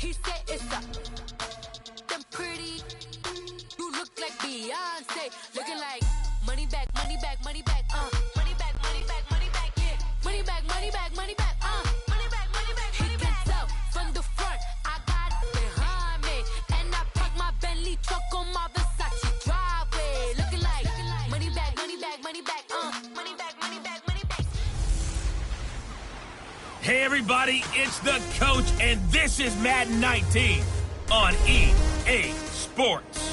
He said it's up. Them pretty. You look like Beyonce. Looking like money back, money back, money back, money back, money back, money back, yeah. Money back, money back, money back, money back, money back, money back. He can tell from the front, I got it behind me. And I park my Bentley truck on my Versace driveway. Looking like money back, money back, money back, money back, money back, money back. Hey everybody, it's the coach, and this is Madden 19 on EA Sports.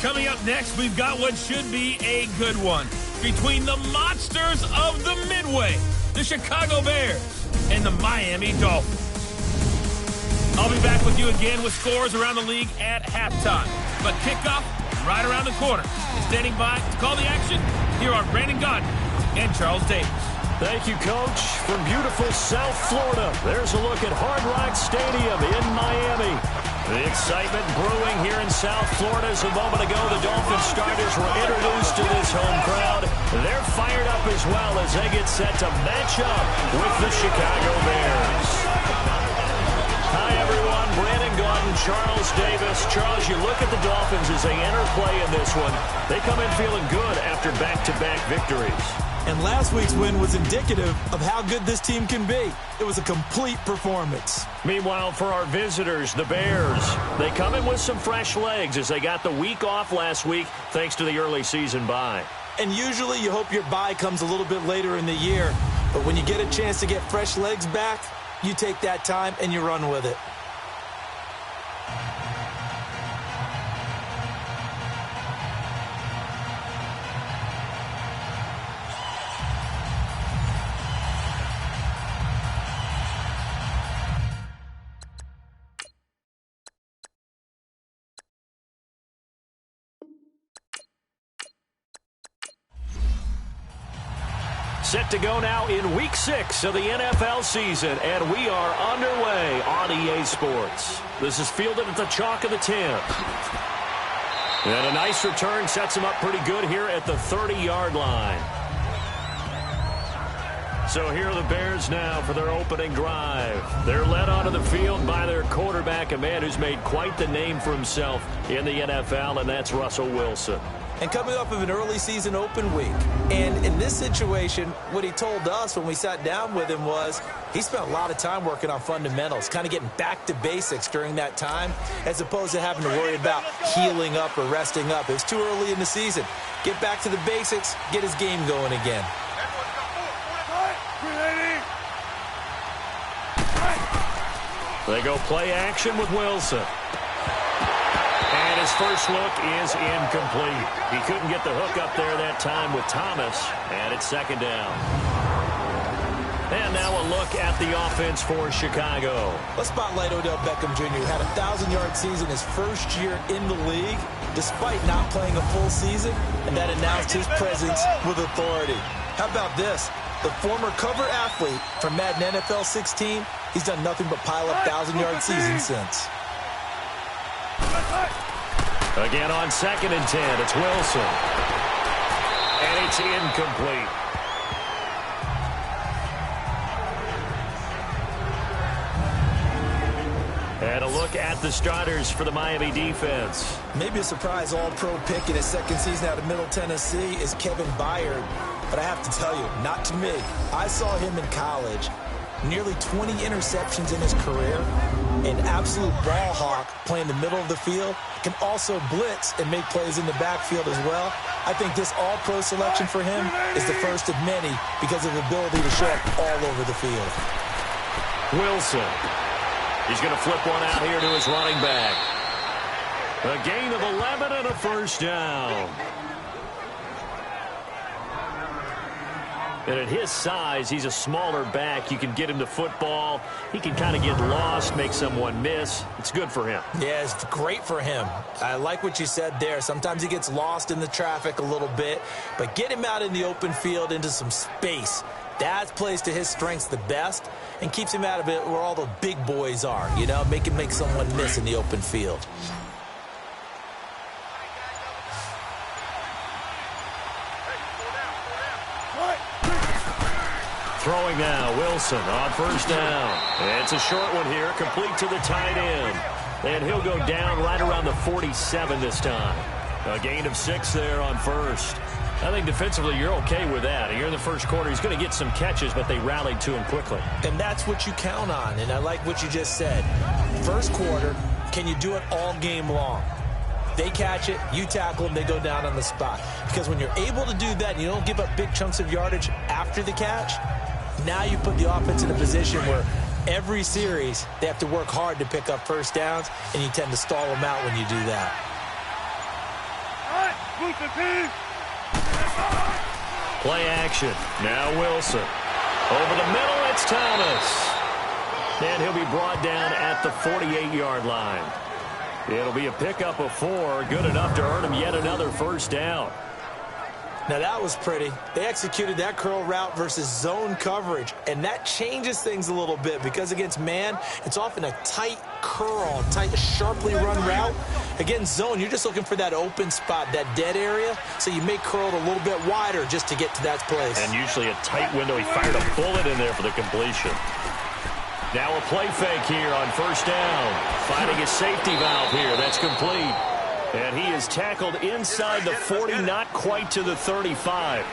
Coming up next, we've got what should be a good one between the monsters of the Midway, the Chicago Bears, and the Miami Dolphins. I'll be back with you again with scores around the league at halftime. But kickoff right around the corner. Standing by to call the action, here are Brandon Gaudin and Charles Davis. Thank you, Coach. From beautiful South Florida, there's a look at Hard Rock Stadium in Miami. The excitement brewing here in South Florida as a moment ago the Dolphins starters were introduced to this home crowd. They're fired up as well as they get set to match up with the Chicago Bears. Hi, everyone. Brandon Gaudin, Charles Davis. Charles, you look at the Dolphins as they enter play in this one. They come in feeling good after back-to-back victories. And last week's win was indicative of how good this team can be. It was a complete performance. Meanwhile, for our visitors, the Bears, they come in with some fresh legs as they got the week off last week thanks to the early season bye. And usually you hope your bye comes a little bit later in the year. But when you get a chance to get fresh legs back, you take that time and you run with it. Set to go now in Week 6 of the NFL season, and we are underway on EA Sports. This is fielded at the chalk of the 10. And a nice return sets him up pretty good here at the 30-yard line. So here are the Bears now for their opening drive. They're led onto the field by their quarterback, a man who's made quite the name for himself in the NFL, and that's Russell Wilson. And coming up of an early season open week. And in this situation, what he told us when we sat down with him was he spent a lot of time working on fundamentals, kind of getting back to basics during that time, as opposed to having to worry about healing up or resting up. It was too early in the season. Get back to the basics, get his game going again. They go play action with Wilson. And his first look is incomplete. He couldn't get the hook up there that time with Thomas, and it's second down. And now a look at the offense for Chicago. Let's spotlight Odell Beckham Jr., who had a 1,000-yard season his first year in the league, despite not playing a full season, and that announced his presence with authority. How about this? The former cover athlete from Madden NFL 16, he's done nothing but pile up 1,000-yard seasons since. Again on 2nd and 10, it's Wilson. And it's incomplete. And a look at the starters for the Miami defense. Maybe a surprise all-pro pick in his second season out of Middle Tennessee is Kevin Byard. But I have to tell you, not to me. I saw him in college. Nearly 20 interceptions in his career. An absolute ball hawk playing the middle of the field. Can also blitz and make plays in the backfield as well. I think this all-pro selection for him is the first of many because of the ability to show up all over the field. Wilson. He's going to flip one out here to his running back. A gain of 11 and a first down. And at his size, he's a smaller back. You can get him the football. He can kind of get lost, make someone miss. It's good for him. Yeah, it's great for him. I like what you said there. Sometimes he gets lost in the traffic a little bit, but get him out in the open field into some space. That plays to his strengths the best and keeps him out of it where all the big boys are, you know, make someone miss in the open field. throwing now. Wilson on first down. It's a short one here, complete to the tight end. And he'll go down right around the 47 this time. A gain of 6 there on first. I think defensively you're okay with that. Here in the first quarter, he's going to get some catches, but they rallied to him quickly. And that's what you count on, and I like what you just said. First quarter, can you do it all game long? They catch it, you tackle them, they go down on the spot. Because when you're able to do that and you don't give up big chunks of yardage after the catch, now you put the offense in a position where every series they have to work hard to pick up first downs, and you tend to stall them out when you do that. Play action. Now Wilson. Over the middle, it's Thomas. And he'll be brought down at the 48-yard line. It'll be a pickup of 4, good enough to earn him yet another first down. Now that was pretty. They executed that curl route versus zone coverage, and that changes things a little bit because against man, it's often a tight curl, tight, sharply run route. Against zone, you're just looking for that open spot, that dead area, so you may curl it a little bit wider just to get to that place. And usually a tight window. He fired a bullet in there for the completion. Now a play fake here on first down. Finding a safety valve here. That's complete. And he is tackled inside the 40, not quite to the 35.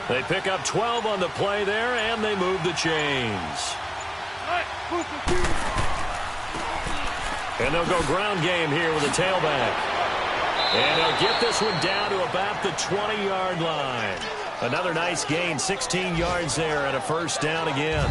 They pick up 12 on the play there, and they move the chains. And they'll go ground game here with a tailback. And they'll get this one down to about the 20-yard line. Another nice gain, 16 yards there, and a first down again.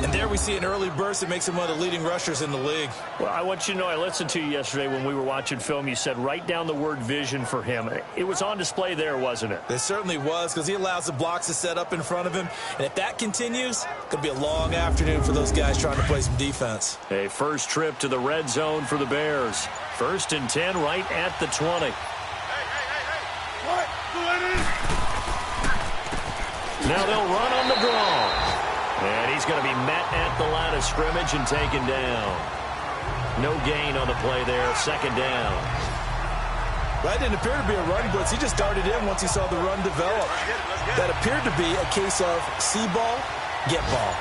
And there we see an early burst that makes him one of the leading rushers in the league. Well, I want you to know, I listened to you yesterday when we were watching film. You said write down the word vision for him. It was on display there, wasn't it? It certainly was, because he allows the blocks to set up in front of him. And if that continues, it could be a long afternoon for those guys trying to play some defense. A first trip to the red zone for the Bears. 1st and 10 right at the 20. Now they'll run on the draw. And he's going to be met at the line of scrimmage and taken down. No gain on the play there. 2nd down. That didn't appear to be a run blitz. He just darted in once he saw the run develop. That appeared to be a case of see ball, get ball.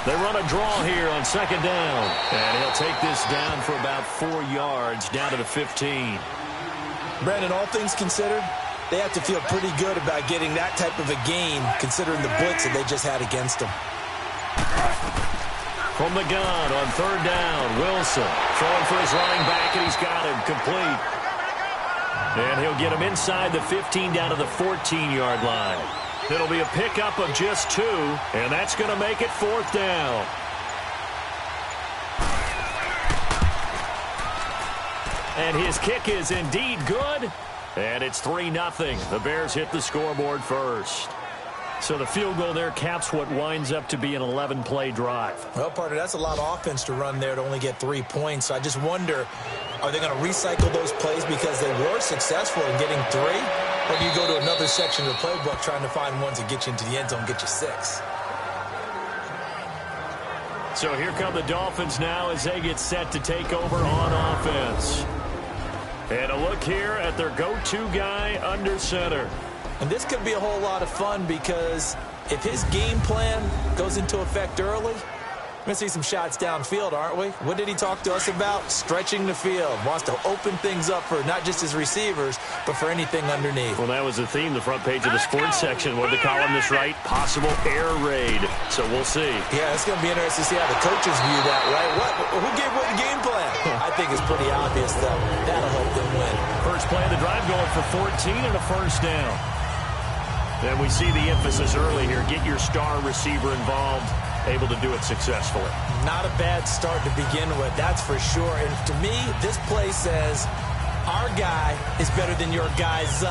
They run a draw here on 2nd down. And he'll take this down for about 4 yards, down to the 15. Brandon, all things considered, they have to feel pretty good about getting that type of a gain, considering the blitz that they just had against them. From the gun on 3rd down, Wilson throwing for his running back, and he's got him complete. And he'll get him inside the 15 down to the 14-yard line. It'll be a pickup of just 2, and that's going to make it 4th down. And his kick is indeed good. And it's 3-0. The Bears hit the scoreboard first. So the field goal there caps what winds up to be an 11-play drive. Well, partner, that's a lot of offense to run there to only get 3 points. So I just wonder, are they going to recycle those plays because they were successful in getting 3? Or do you go to another section of the playbook trying to find ones that get you into the end zone and get you 6? So here come the Dolphins now as they get set to take over on offense. And a look here at their go-to guy under center. And this could be a whole lot of fun because if his game plan goes into effect early, we're going to see some shots downfield, aren't we? What did he talk to us about? Stretching the field. Wants to open things up for not just his receivers, but for anything underneath. Well, that was the theme, the front page of the sports section. What did the columnist write? Possible air raid. So we'll see. Yeah, it's going to be interesting to see how the coaches view that, right? Who gave what game plan? I think it's pretty obvious, though. That'll help them win. First play of the drive going for 14 and a first down. And we see the emphasis early here. Get your star receiver involved. Able to do it successfully. Not a bad start to begin with, that's for sure. And to me, this play says our guy is better than your guys.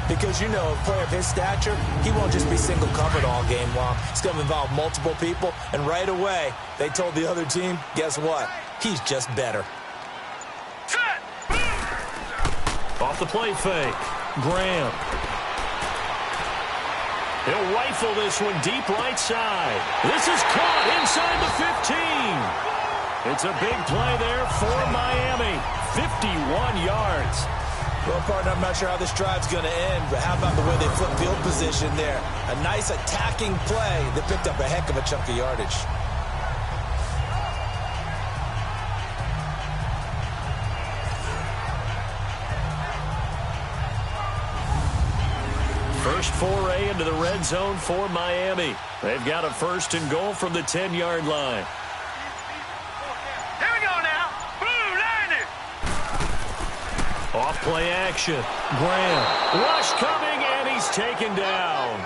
Because, you know, a player of his stature, he won't just be single covered all game long. It's going to involve multiple people. And right away, they told the other team, guess what? He's just better. Off the play fake. Graham. He'll rifle this one deep right side. This is caught inside the 15. It's a big play there for Miami. 51 yards. Well, partner, I'm not sure how this drive's going to end, but how about the way they flip field position there? A nice attacking play that picked up a heck of a chunk of yardage. First foray into the red zone for Miami. They've got a 1st and goal from the 10-yard line. Here we go now. Blue landing. Off play action. Graham. Rush coming, and he's taken down.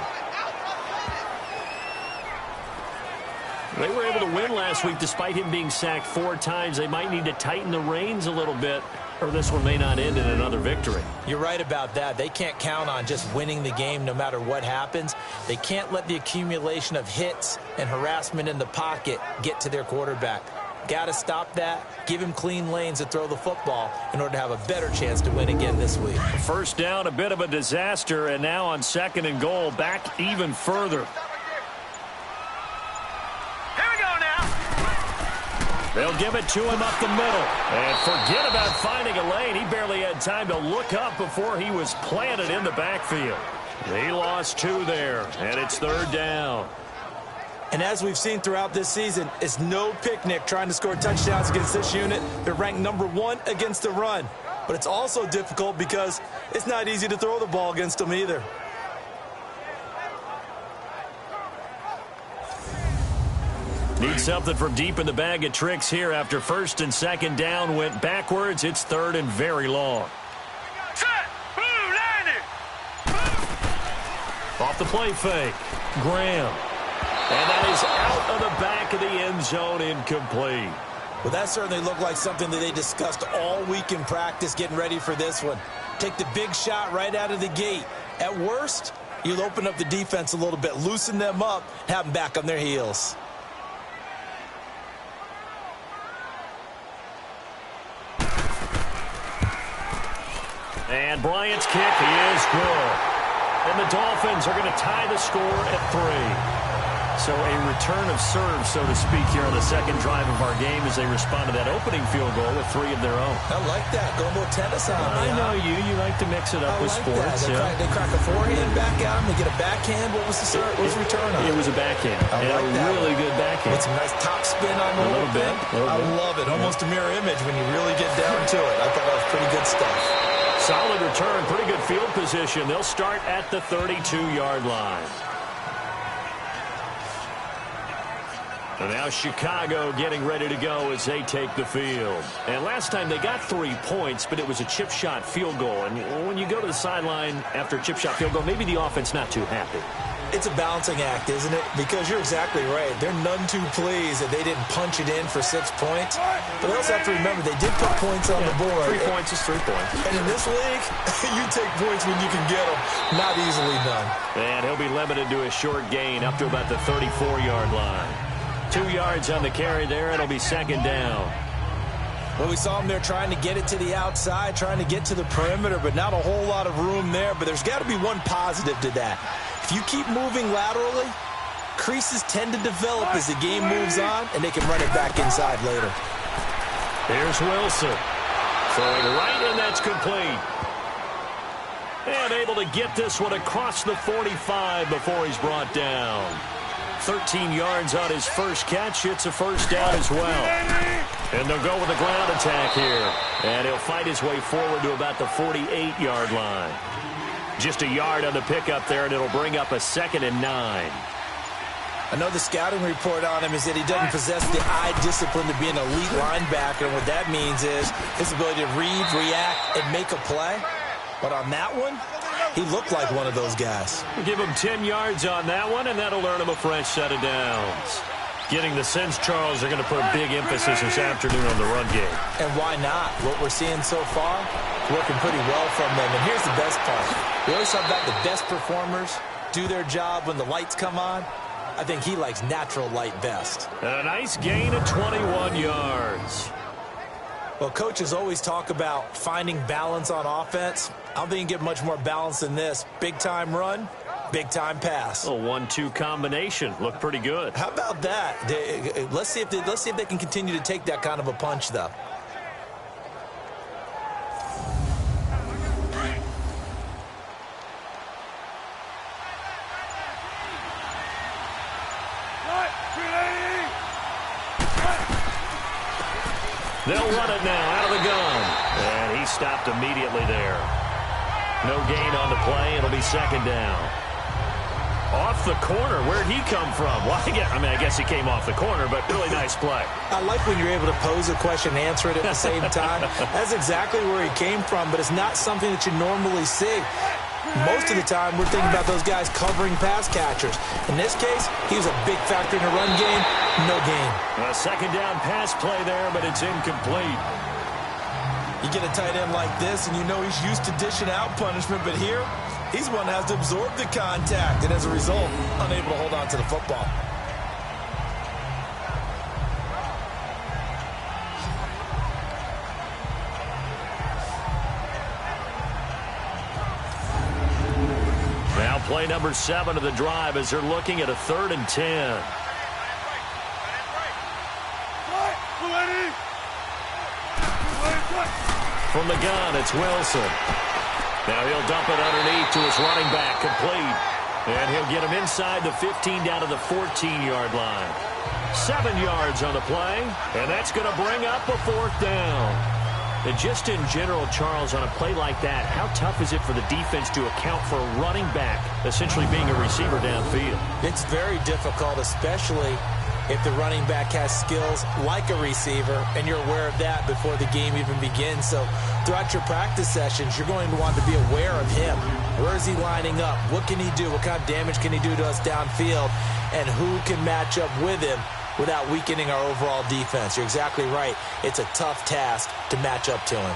They were able to win last week despite him being sacked 4 times. They might need to tighten the reins a little bit, or this one may not end in another victory. You're right about that. They can't count on just winning the game no matter what happens. They can't let the accumulation of hits and harassment in the pocket get to their quarterback. Got to stop that. Give him clean lanes to throw the football in order to have a better chance to win again this week. First down, a bit of a disaster, and now on 2nd and goal, back even further. They'll give it to him up the middle. And forget about finding a lane. He barely had time to look up before he was planted in the backfield. He lost 2 there, and it's 3rd down. And as we've seen throughout this season, it's no picnic trying to score touchdowns against this unit. They're ranked number 1 against the run. But it's also difficult because it's not easy to throw the ball against them either. Need something from deep in the bag of tricks here after 1st and 2nd down went backwards. It's 3rd and very long. Set. Blue landing. Off the play fake. Graham. And that is out of the back of the end zone, incomplete. Well, that certainly looked like something that they discussed all week in practice getting ready for this one. Take the big shot right out of the gate. At worst, you'll open up the defense a little bit, loosen them up, have them back on their heels. And Bryant's kick is good. And the Dolphins are going to tie the score at 3. So a return of serve, so to speak, here on the 2nd drive of our game as they respond to that opening field goal with 3 of their own. I like that. Go a little tennis on me. I know you. You like to mix it up with sports. They crack a forehand back out. They get a backhand. What was the return on? It was a backhand. I like a really good backhand. With some nice top spin on the whole thing. I love it. Almost a mirror image when you really get down to it. I thought that was pretty good stuff. Solid return, pretty good field position. They'll start at the 32-yard line. And now Chicago getting ready to go as they take the field. And last time they got 3 points, but it was a chip shot field goal. And when you go to the sideline after a chip shot field goal, maybe the offense not too happy. It's a balancing act, isn't it? Because you're exactly right. They're none too pleased that they didn't punch it in for 6 points. But they also have to remember they did put points on the board. 3 points is 3 points. And in this league, you take points when you can get them. Not easily done. And he'll be limited to a short gain up to about the 34-yard line. 2 yards on the carry there. It'll be 2nd down. Well, we saw them there trying to get it to the outside, trying to get to the perimeter, but not a whole lot of room there. But there's got to be one positive to that. If you keep moving laterally, creases tend to develop as the game moves on, and they can run it back inside later. Here's Wilson. Throwing right, and that's complete. And able to get this one across the 45 before he's brought down. 13 yards on his first catch. It's a 1st down as well. And they'll go with a ground attack here. And he'll fight his way forward to about the 48-yard line. Just a yard on the pickup there, and it'll bring up a 2nd and 9. I know the scouting report on him is that he doesn't possess the eye discipline to be an elite linebacker. And what that means is his ability to read, react, and make a play. But on that one, he looked like one of those guys. Give him 10 yards on that one, and that'll earn him a fresh set of downs. Getting the sense, Charles, they're going to put a big emphasis this afternoon on the run game. And why not? What we're seeing so far is working pretty well from them. And here's the best part. We always talk about the best performers do their job when the lights come on. I think he likes natural light best. And a nice gain of 21 yards. Well, coaches always talk about finding balance on offense. I don't think you can get much more balance than this. Big-time run, big-time pass. A 1-2 combination. Looked pretty good. How about that? Let's see if they can continue to take that kind of a punch, though. They'll run it now out of the gun. And he stopped immediately there. No gain on the play. It'll be second down. Off the corner. Where'd he come from? Well, I guess he came off the corner, but really nice play. I like when you're able to pose a question and answer it at the same time. That's exactly where he came from, but it's not something that you normally see. Most of the time, we're thinking about those guys covering pass catchers. In this case, he was a big factor in the run game. No gain. A second down pass play there, but it's incomplete. You get a tight end like this, and you know he's used to dishing out punishment, but here, he's one that has to absorb the contact, and as a result, unable to hold on to the football. Now play number 7 of the drive as they're looking at a 3rd and 10. From the gun, it's Wilson. Now he'll dump it underneath to his running back, complete. And he'll get him inside the 15 down to the 14-yard line. 7 yards on the play, and that's going to bring up a 4th down. And just in general, Charles, on a play like that, how tough is it for the defense to account for a running back essentially being a receiver downfield? It's very difficult, especially if the running back has skills like a receiver, and you're aware of that before the game even begins. So throughout your practice sessions, you're going to want to be aware of him. Where is he lining up? What can he do? What kind of damage can he do to us downfield? And who can match up with him without weakening our overall defense? You're exactly right. It's a tough task to match up to him.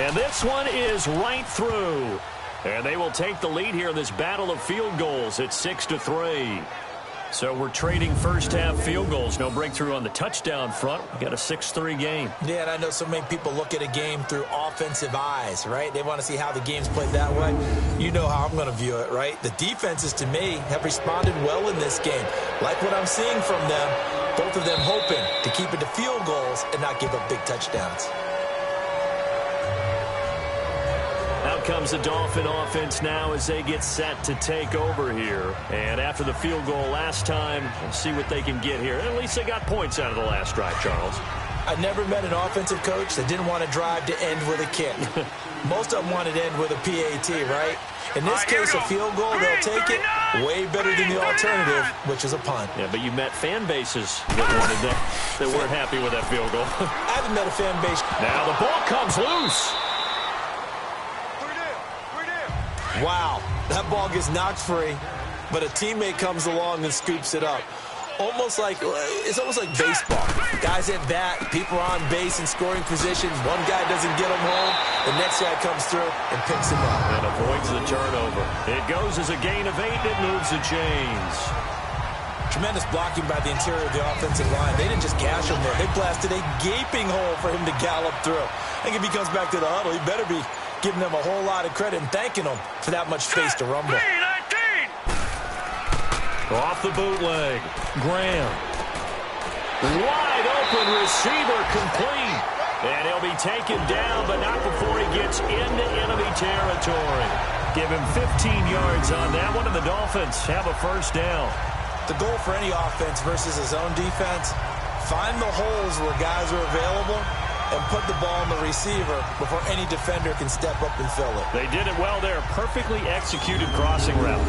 And this one is right through. And they will take the lead here in this battle of field goals at 6-3. So we're trading first-half field goals. No breakthrough on the touchdown front. We got a 6-3 game. Yeah, and I know so many people look at a game through offensive eyes, right? They want to see how the game's played that way. You know how I'm going to view it, right? The defenses, to me, have responded well in this game. Like what I'm seeing from them, both of them hoping to keep it to field goals and not give up big touchdowns. Out comes the Dolphin offense now as they get set to take over here. And after the field goal last time, we'll see what they can get here. At least they got points out of the last drive, Charles. I never met an offensive coach that didn't want to drive to end with a kick. Most of them wanted to end with a PAT, right? In this case, a field goal, they'll take it way better than the alternative, which is a punt. Yeah, but you met fan bases that wanted that. They weren't happy with that field goal. I haven't met a fan base. Now the ball comes loose. Wow, that ball gets knocked free, but a teammate comes along and scoops it up. It's almost like baseball. Guys at bat, people are on base in scoring positions. One guy doesn't get him home, the next guy comes through and picks him up. And avoids the turnover. It goes as a gain of 8, and it moves the chains. Tremendous blocking by the interior of the offensive line. They didn't just gash him there. They blasted a gaping hole for him to gallop through. I think if he comes back to the huddle, he better be giving them a whole lot of credit and thanking them for that much space to rumble. Off the bootleg. Graham. Wide open receiver, complete. And he'll be taken down, but not before he gets into enemy territory. Give him 15 yards on that one, and the Dolphins have a first down. The goal for any offense versus his own defense, find the holes where guys are available and put the ball on the receiver before any defender can step up and fill it. They did it well there. Perfectly executed crossing route.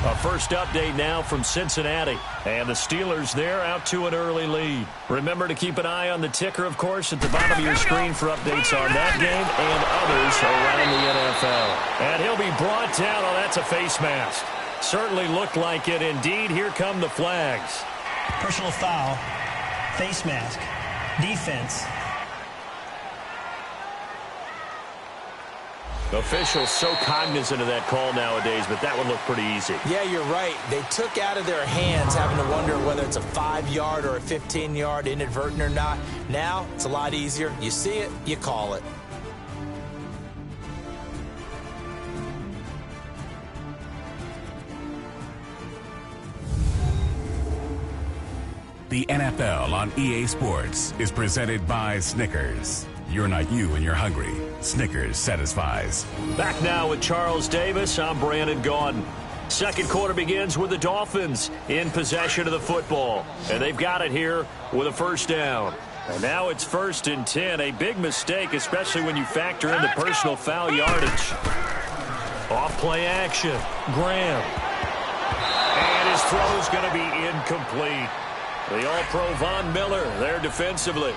A first update now from Cincinnati. And the Steelers there out to an early lead. Remember to keep an eye on the ticker, of course, at the bottom of your screen for updates on that game and others around the NFL. And he'll be brought down. Oh, that's a face mask. Certainly looked like it indeed. Here come the flags. Personal foul, face mask, defense. Officials so cognizant of that call nowadays, but that would look pretty easy. Yeah, you're right. They took out of their hands having to wonder whether it's a 5-yard or a 15-yard, inadvertent or not. Now, it's a lot easier. You see it, you call it. The NFL on EA Sports is presented by Snickers. You're not you when you're hungry. Snickers satisfies. Back now with Charles Davis. I'm Brandon Gaudin. Second quarter begins with the Dolphins in possession of the football. And they've got it here with a first down. And now it's 1st and 10. A big mistake, especially when you factor in the personal foul yardage. Off play action. Graham. And his throw is going to be incomplete. The All-Pro Von Miller there defensively.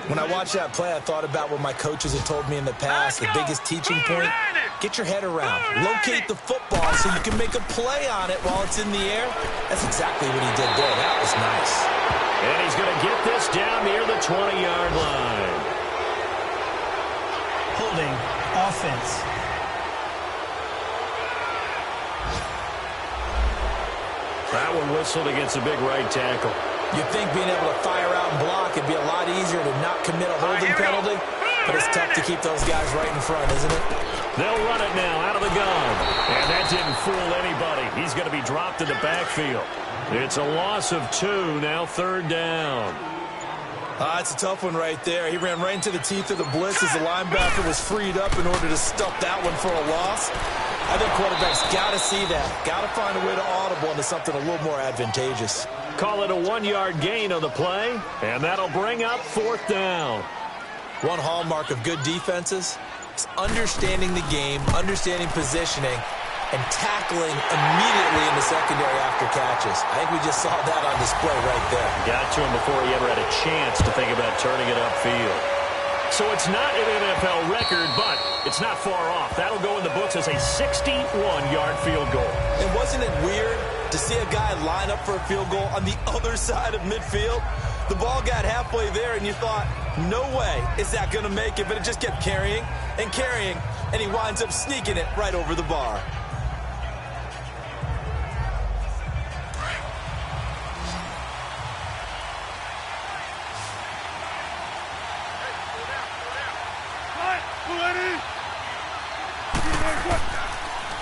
When I watched that play, I thought about what my coaches had told me in the past. The biggest teaching point, get your head around. Locate the football so you can make a play on it while it's in the air. That's exactly what he did there. That was nice. And he's going to get this down near the 20-yard line. Holding offense. That one whistled against a big right tackle. You'd think being able to fire out and block would be a lot easier to not commit a holding penalty, but it's tough to keep those guys right in front, isn't it? They'll run it now out of the gun. And that didn't fool anybody. He's going to be dropped in the backfield. It's a loss of 2, now 3rd down. It's a tough one right there. He ran right into the teeth of the blitz as the linebacker was freed up in order to stuff that one for a loss. I think quarterbacks got to see that. Got to find a way to audible into something a little more advantageous. Call it a 1-yard gain on the play, and that'll bring up 4th down. One hallmark of good defenses is understanding the game, understanding positioning, and tackling immediately in the secondary after catches. I think we just saw that on display right there. Got to him before he ever had a chance to think about turning it upfield. So it's not an NFL record, but it's not far off. That'll go in the books as a 61-yard field goal. And wasn't it weird to see a guy line up for a field goal on the other side of midfield? The ball got halfway there, and you thought, no way is that going to make it, but it just kept carrying and carrying, and he winds up sneaking it right over the bar.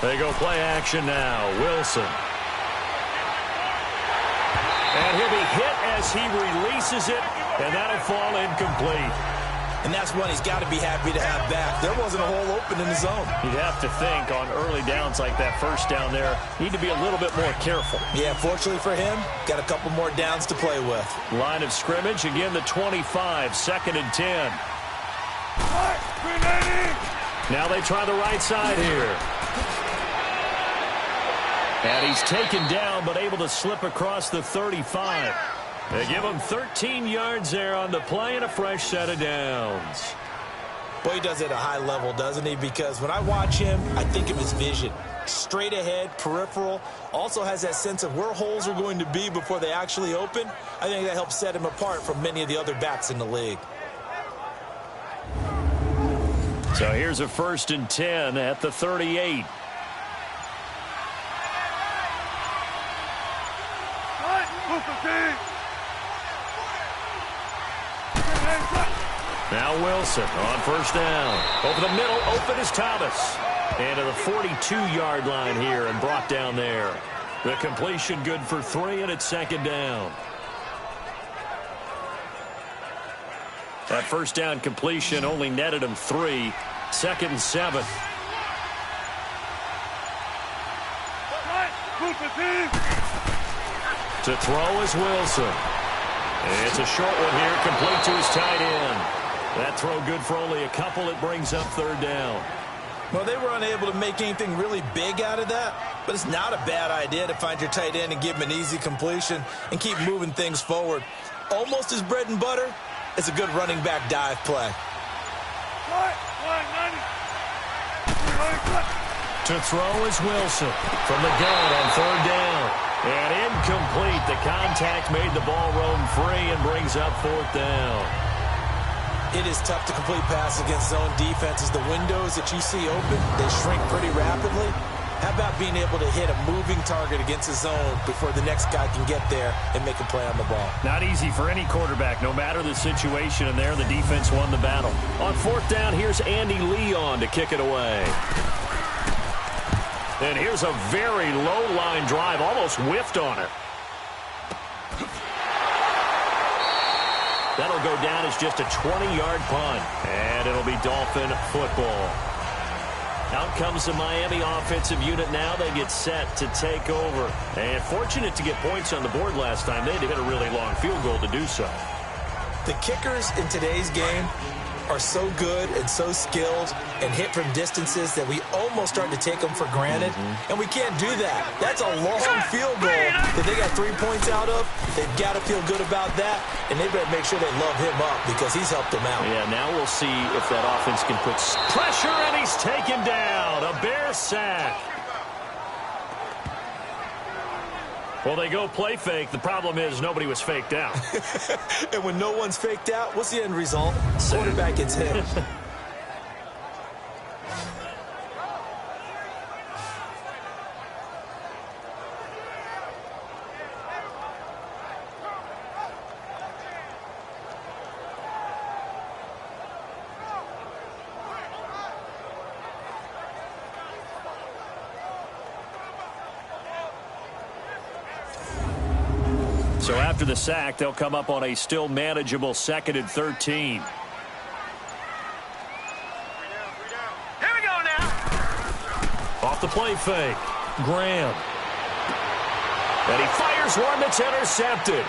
They go play action now. Wilson. And he'll be hit as he releases it, and that'll fall incomplete. And that's one he's got to be happy to have back. There wasn't a hole open in the zone. You'd have to think on early downs like that first down there, need to be a little bit more careful. Yeah, fortunately for him, got a couple more downs to play with. Line of scrimmage, again the 25, 2nd and 10. Now they try the right side here. And he's taken down, but able to slip across the 35. They give him 13 yards there on the play and a fresh set of downs. Boy, he does it at a high level, doesn't he? Because when I watch him, I think of his vision. Straight ahead, peripheral. Also has that sense of where holes are going to be before they actually open. I think that helps set him apart from many of the other backs in the league. So here's a 1st and 10 at the 38. Now Wilson on 1st down. Over the middle, open is Thomas. And to the 42-yard line here and brought down there. The completion good for 3, and it's 2nd down. That 1st down completion only netted him 3. 2nd and 7. To throw is Wilson. It's a short one here, complete to his tight end. That throw good for only a couple. It brings up 3rd down. Well, they were unable to make anything really big out of that, but it's not a bad idea to find your tight end and give him an easy completion and keep moving things forward. Almost his bread and butter is a good running back dive play. To throw is Wilson from the gun on 3rd down. And incomplete. The contact made the ball roam free and brings up 4th down. It is tough to complete passes against zone defenses. The windows that you see open, they shrink pretty rapidly. How about being able to hit a moving target against the zone before the next guy can get there and make a play on the ball? Not easy for any quarterback, no matter the situation, and there the defense won the battle. On 4th down, here's Andy Leon to kick it away. And here's a very low-line drive, almost whiffed on it. That'll go down as just a 20-yard punt, and it'll be Dolphin football. Out comes the Miami offensive unit now. They get set to take over. And fortunate to get points on the board last time. They had to hit a really long field goal to do so. The kickers in today's game are so good and so skilled and hit from distances that we almost start to take them for granted. And we can't do that. That's a long field goal that they got 3 points out of. They've got to feel good about that, and they better make sure they love him up because he's helped them out. Yeah, now we'll see if that offense can put pressure, and he's taken down. A Bear sack. Well, they go play fake. The problem is nobody was faked out. And when no one's faked out, what's the end result? Quarterback gets hit. So after the sack, they'll come up on a still manageable 2nd and 13. Here we go now. Off the play fake. Graham. And he fires one that's intercepted.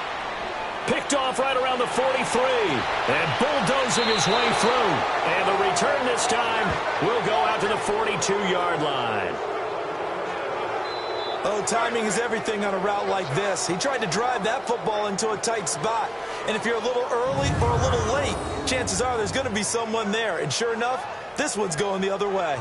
Picked off right around the 43. And bulldozing his way through. And the return this time will go out to the 42-yard line. Oh, timing is everything on a route like this. He tried to drive that football into a tight spot. And if you're a little early or a little late, chances are there's going to be someone there. And sure enough, this one's going the other way.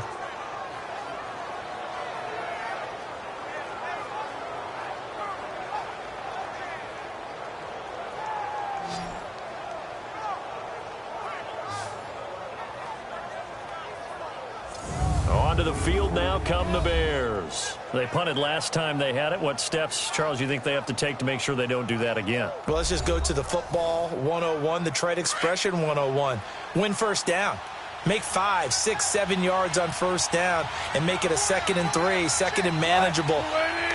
Onto the field now come the Bears. They punted last time they had it. What steps, Charles, you think they have to take to make sure they don't do that again? Well, let's just go to the football 101, the trade expression 101. Win first down. Make 5, 6, 7 yards on first down and make it a 2nd and 3, 2nd and manageable.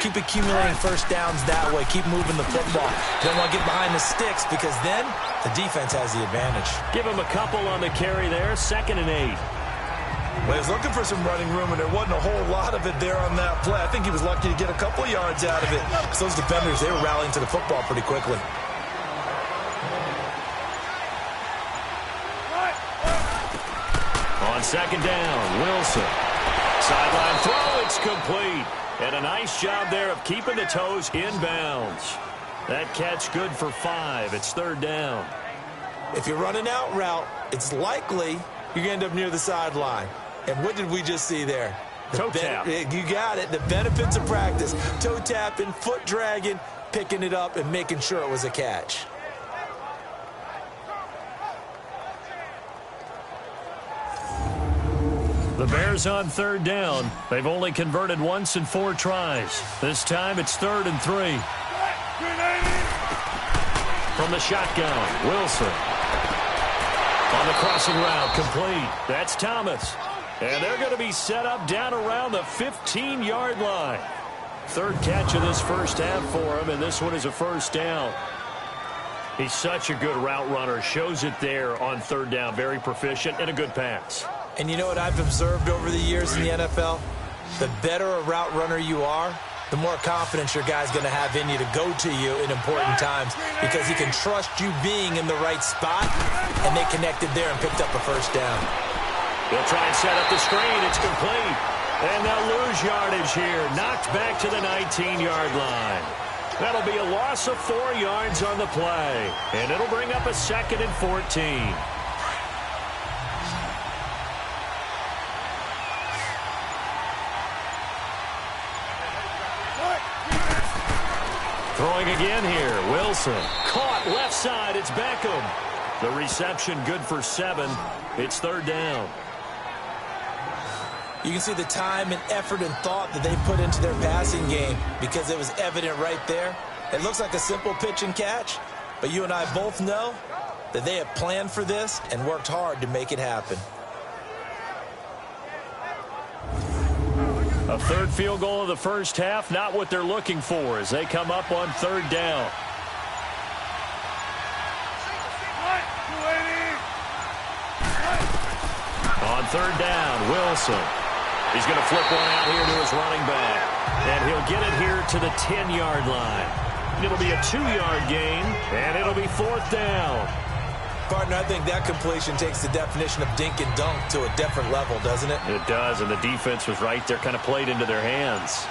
Keep accumulating first downs that way. Keep moving the football. You don't want to get behind the sticks because then the defense has the advantage. Give him a couple on the carry there, 2nd and 8. Well, he was looking for some running room, and there wasn't a whole lot of it there on that play. I think he was lucky to get a couple of yards out of it. Because those defenders, they were rallying to the football pretty quickly. On 2nd down, Wilson. Sideline throw, it's complete. And a nice job there of keeping the toes inbounds. That catch good for 5. It's 3rd down. If you're running out route, it's likely you're going to end up near the sideline. And what did we just see there? Toe tap. You got it. The benefits of practice. Toe tapping, foot dragging, picking it up, and making sure it was a catch. The Bears on 3rd down. They've only converted once in 4 tries. This time it's 3rd and 3. From the shotgun, Wilson. On the crossing route, complete. That's Thomas. And they're going to be set up down around the 15-yard line. 3rd catch of this first half for him, and this one is a first down. He's such a good route runner. Shows it there on 3rd down. Very proficient and a good pass. And you know what I've observed over the years in the NFL? The better a route runner you are, the more confidence your guy's going to have in you to go to you in important times because he can trust you being in the right spot, and they connected there and picked up a first down. They'll try and set up the screen. It's complete. And they'll lose yardage here. Knocked back to the 19-yard line. That'll be a loss of 4 yards on the play. And it'll bring up a 2nd and 14. Throwing again here, Wilson. Caught left side, it's Beckham. The reception good for 7. It's 3rd down. You can see the time and effort and thought that they put into their passing game because it was evident right there. It looks like a simple pitch and catch, but you and I both know that they have planned for this and worked hard to make it happen. A 3rd field goal of the first half, not what they're looking for as they come up on 3rd down. On 3rd down, Wilson. He's going to flip one out here to his running back. And he'll get it here to the 10-yard line. It'll be a 2-yard gain, and it'll be 4th down. Partner, I think that completion takes the definition of dink and dunk to a different level, doesn't it? It does, and the defense was right there, kind of played into their hands.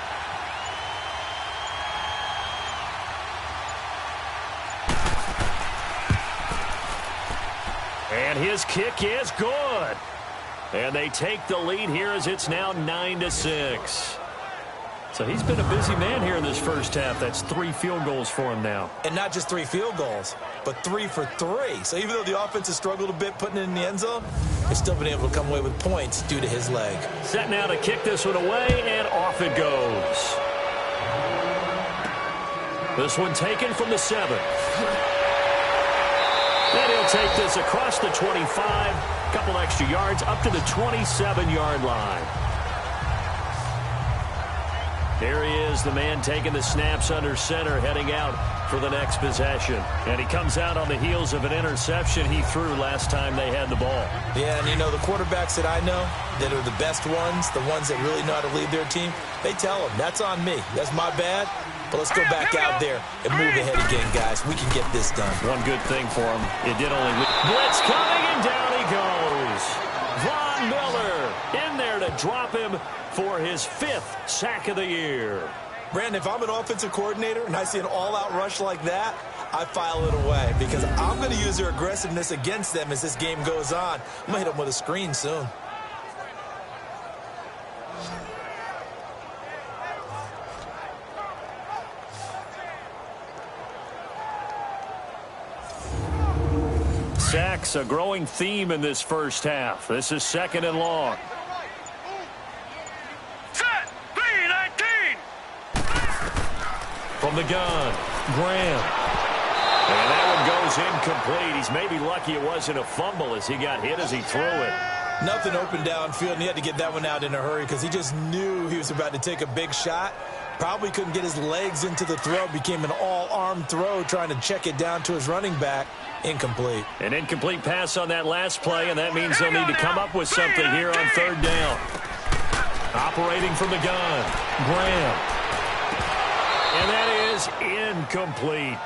And his kick is good. And they take the lead here as it's now 9-6. So he's been a busy man here in this first half. That's 3 field goals for him now. And not just 3 field goals, but 3 for 3. So even though the offense has struggled a bit putting it in the end zone, they've still been able to come away with points due to his leg. Set now to kick this one away, and off it goes. This one taken from the 7. And he'll take this across the 25, couple extra yards up to the 27-yard line. Here he is, the man taking the snaps under center, heading out for the next possession. And he comes out on the heels of an interception he threw last time they had the ball. Yeah, and you know, the quarterbacks that I know that are the best ones, the ones that really know how to lead their team, they tell them, that's on me. That's my bad. But let's go back out there and move ahead again, guys. We can get this done. One good thing for him, it did only... Blitz coming, and down he goes. Von Miller in there to drop him for his 5th sack of the year. Brandon, if I'm an offensive coordinator and I see an all-out rush like that, I file it away because I'm going to use their aggressiveness against them as this game goes on. I'm going to hit them with a screen soon. Sacks, a growing theme in this first half. This is 2nd and long. Set! 3-19! From the gun, Graham. And that one goes incomplete. He's maybe lucky it wasn't a fumble as he got hit as he threw it. Nothing open downfield, and he had to get that one out in a hurry because he just knew he was about to take a big shot. Probably couldn't get his legs into the throw. Became an all-arm throw trying to check it down to his running back. Incomplete. An incomplete pass on that last play, and that means they'll need to come up with something here on 3rd down. Operating from the gun, Graham. And that is incomplete.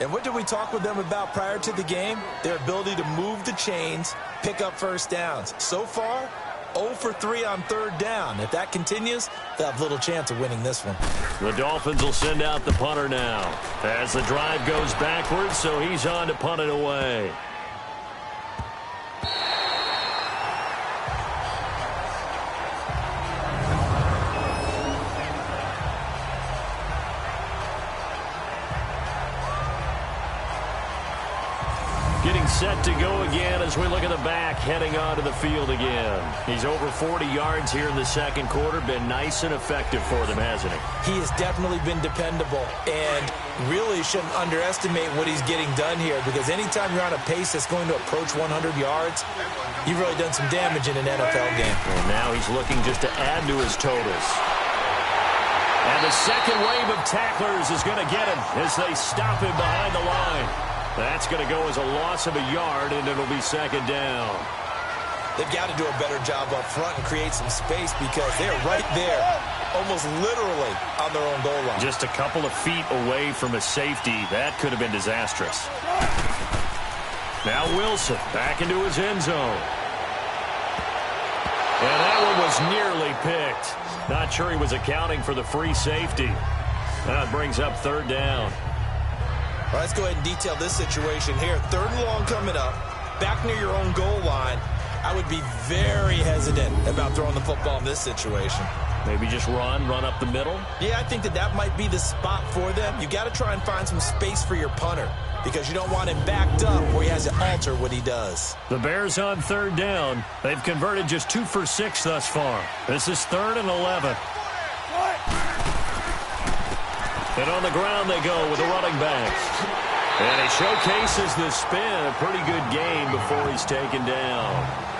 And what did we talk with them about prior to the game? Their ability to move the chains, pick up first downs. So far, 0 for 3 on 3rd down. If that continues, they'll have little chance of winning this one. The Dolphins will send out the punter now as the drive goes backwards, so he's on to punt it away. Getting set to go again as we look at the back, heading onto the field again. He's over 40 yards here in the 2nd quarter. Been nice and effective for them, hasn't he? He has definitely been dependable and really shouldn't underestimate what he's getting done here because anytime you're on a pace that's going to approach 100 yards, you've really done some damage in an NFL game. And now he's looking just to add to his totals. And the second wave of tacklers is going to get him as they stop him behind the line. That's going to go as a loss of a yard, and it'll be 2nd down. They've got to do a better job up front and create some space because they're right there, almost literally on their own goal line. Just a couple of feet away from a safety. That could have been disastrous. Now Wilson back into his end zone. And that one was nearly picked. Not sure he was accounting for the free safety. That brings up 3rd down. All right, let's go ahead and detail this situation here. 3rd and long coming up, back near your own goal line. I would be very hesitant about throwing the football in this situation. Maybe just run up the middle? Yeah, I think that might be the spot for them. You got to try and find some space for your punter because you don't want him backed up where he has to alter what he does. The Bears on 3rd down. They've converted just 2 for 6 thus far. This is 3rd and 11. And on the ground they go with the running back. And he showcases the spin. A pretty good game before he's taken down.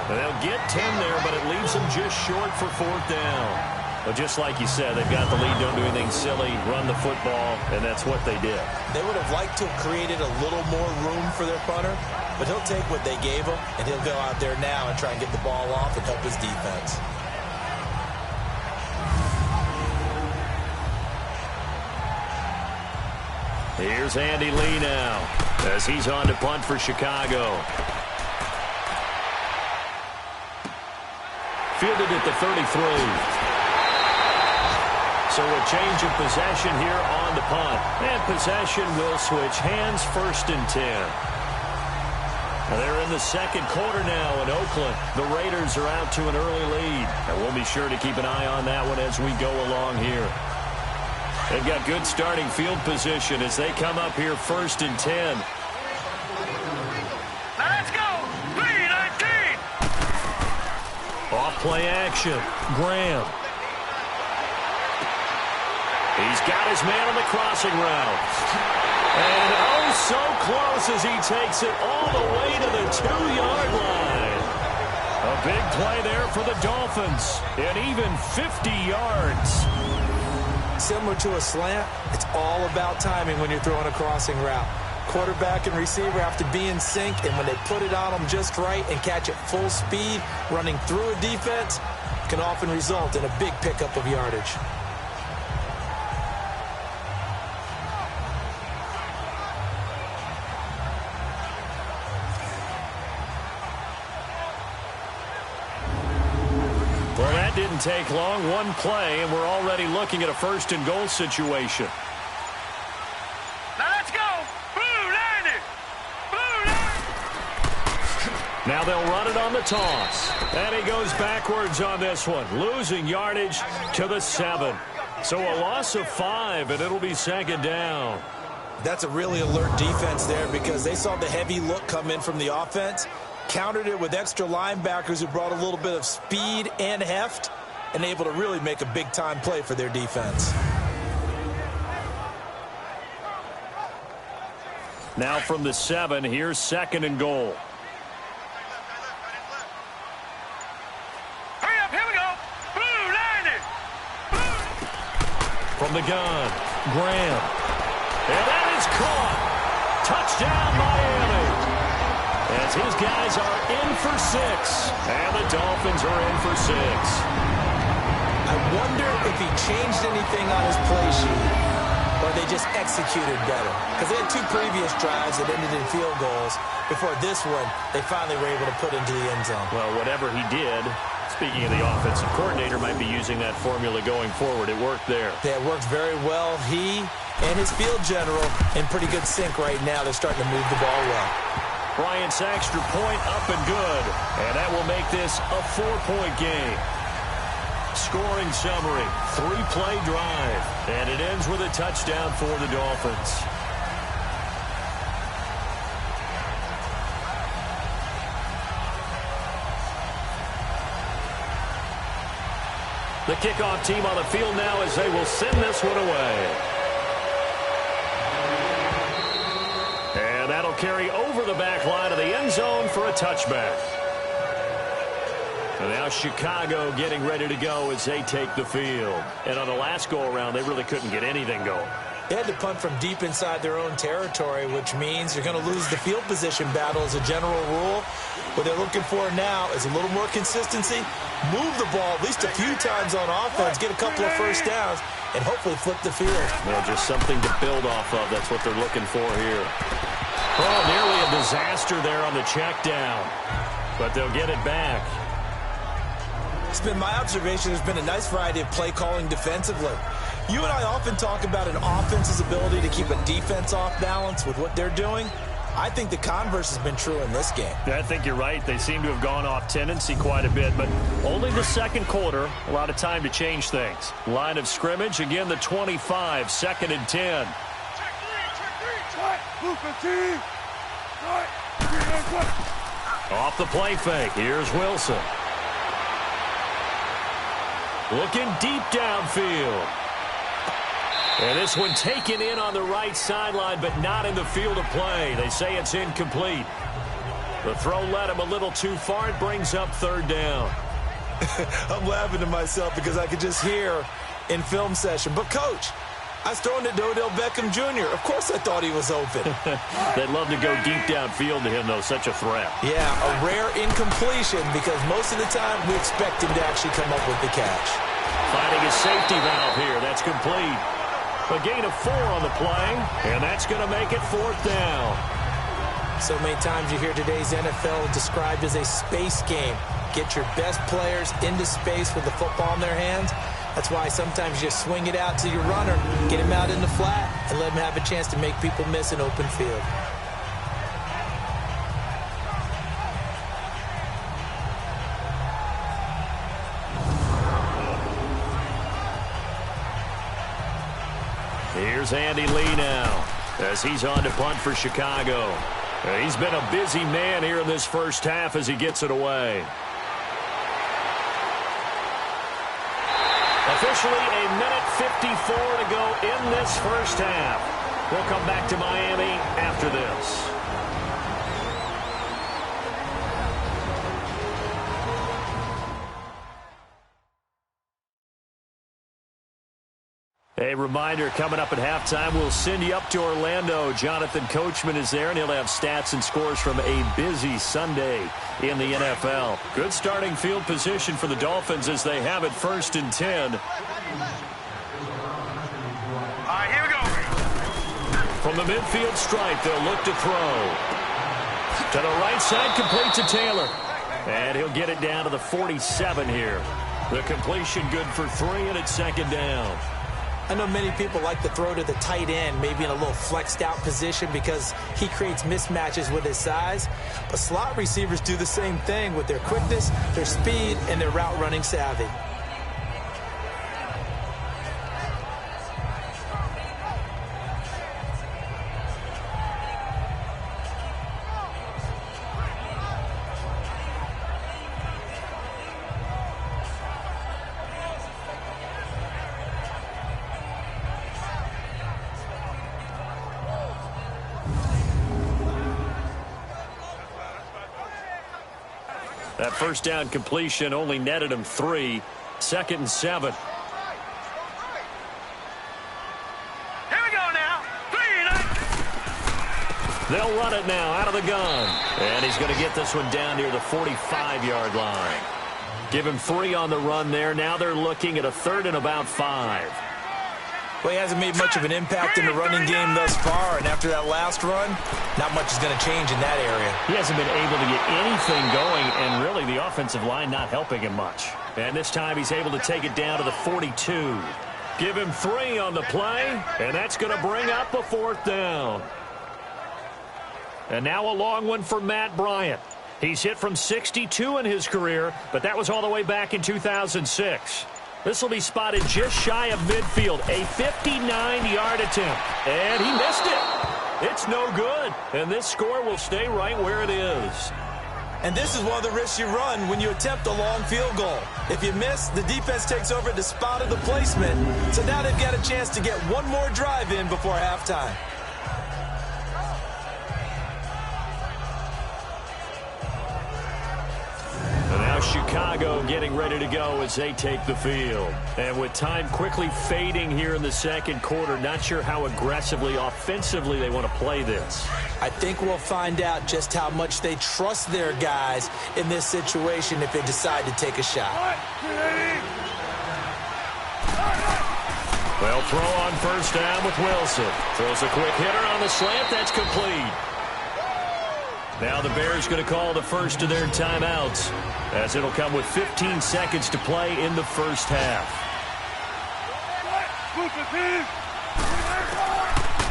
And they'll get 10 there, but it leaves them just short for 4th down. But just like you said, they've got the lead, don't do anything silly, run the football, and that's what they did. They would have liked to have created a little more room for their punter, but he'll take what they gave him, and he'll go out there now and try and get the ball off and help his defense. Here's Andy Lee now as he's on to punt for Chicago. Fielded at the 33. So a change of possession here on the punt. And possession will switch hands, 1st and 10. They're in the second quarter now in Oakland. The Raiders are out to an early lead. And we'll be sure to keep an eye on that one as we go along here. They've got good starting field position as they come up here 1st and 10. Let's go! 3-19! Off play action. Graham. He's got his man on the crossing route. And oh, so close as he takes it all the way to the 2-yard line. A big play there for the Dolphins. And even 50 yards. Similar to a slant, it's all about timing when you're throwing a crossing route. Quarterback and receiver have to be in sync, and when they put it on them just right and catch it full speed, running through a defense, can often result in a big pickup of yardage. Well, that didn't take long. One play, and we're already looking at a 1st and goal situation. Now let's go! Blue 90! Blue 90! Now they'll run it on the toss. And he goes backwards on this one, losing yardage to the 7. So a loss of 5, and it'll be 2nd down. That's a really alert defense there because they saw the heavy look come in from the offense, countered it with extra linebackers who brought a little bit of speed and heft, and able to really make a big-time play for their defense. Now from the 7, here's 2nd and goal. Hurry up, here we go! Blue 90! From the gun, Graham. And that is caught. Touchdown, Miami. As his guys are in for 6. And the Dolphins are in for 6. I wonder if he changed anything on his play sheet or they just executed better. Because they had 2 previous drives that ended in field goals. Before this one, they finally were able to put into the end zone. Well, whatever he did, speaking of the offensive coordinator, might be using that formula going forward. It worked there. Yeah, it worked very well. He and his field general in pretty good sync right now. They're starting to move the ball well. Bryant's extra point up and good. And that will make this a 4-point game. Scoring summary, 3-play drive. And it ends with a touchdown for the Dolphins. The kickoff team on the field now as they will send this one away. And that'll carry over the back line of the end zone for a touchback. And now Chicago getting ready to go as they take the field. And on the last go-around, they really couldn't get anything going. They had to punt from deep inside their own territory, which means you're going to lose the field position battle as a general rule. What they're looking for now is a little more consistency, move the ball at least a few times on offense, get a couple of first downs, and hopefully flip the field. Well, just something to build off of. That's what they're looking for here. Oh, nearly a disaster there on the check down. But they'll get it back. It's been my observation there's been a nice variety of play calling defensively. You and I often talk about an offense's ability to keep a defense off balance with what they're doing. I think the converse has been true in this game. I think you're right. They seem to have gone off tendency quite a bit, but only the second quarter. A lot of time to change things. Line of scrimmage, again the 25, 2nd and 10. Off the play fake. Here's Wilson. Looking deep downfield. And this one taken in on the right sideline, but not in the field of play. They say it's incomplete. The throw led him a little too far. It brings up 3rd down. I'm laughing to myself because I could just hear in film session. But, Coach, I was throwing to Odell Beckham Jr. Of course I thought he was open. They'd love to go deep downfield to him, though. Such a threat. Yeah, a rare incompletion because most of the time we expect him to actually come up with the catch. Finding a safety valve here. That's complete. A gain of 4 on the play, and that's going to make it 4th down. So many times you hear today's NFL described as a space game. Get your best players into space with the football in their hands. That's why sometimes you swing it out to your runner, get him out in the flat, and let him have a chance to make people miss an open field. Here's Andy Lee now as he's on to punt for Chicago. He's been a busy man here in this first half as he gets it away. Officially a minute 54 to go in this first half. We'll come back to Miami after this. A reminder, coming up at halftime, we'll send you up to Orlando. Jonathan Coachman is there, and he'll have stats and scores from a busy Sunday in the NFL. Good starting field position for the Dolphins as they have it 1st and 10. All right, here we go. From the midfield stripe, they'll look to throw. To the right side, complete to Taylor. And he'll get it down to the 47 here. The completion good for 3, and it's 2nd down. I know many people like to throw to the tight end, maybe in a little flexed out position because he creates mismatches with his size. But slot receivers do the same thing with their quickness, their speed, and their route running savvy. That first down completion only netted him 3. 2nd and 7. Here we go now. 3 and 8. They'll run it now out of the gun. And he's going to get this one down near the 45-yard line. Give him 3 on the run there. Now they're looking at a 3rd and about 5. Well, he hasn't made much of an impact in the running game thus far, and after that last run, not much is going to change in that area. He hasn't been able to get anything going, and really the offensive line not helping him much. And this time he's able to take it down to the 42. Give him 3 on the play, and that's going to bring up a 4th down. And now a long one for Matt Bryant. He's hit from 62 in his career, but that was all the way back in 2006. This will be spotted just shy of midfield, a 59-yard attempt, and he missed it. It's no good, and this score will stay right where it is. And this is one of the risks you run when you attempt a long field goal. If you miss, the defense takes over at the spot of the placement, so now they've got a chance to get one more drive in before halftime. Chicago getting ready to go as they take the field. And with time quickly fading here in the second quarter, not sure how aggressively, offensively they want to play this. I think we'll find out just how much they trust their guys in this situation if they decide to take a shot. They'll throw on first down with Wilson. Throws a quick hitter on the slant. That's complete. Now the Bears going to call the first of their timeouts, as it'll come with 15 seconds to play in the first half.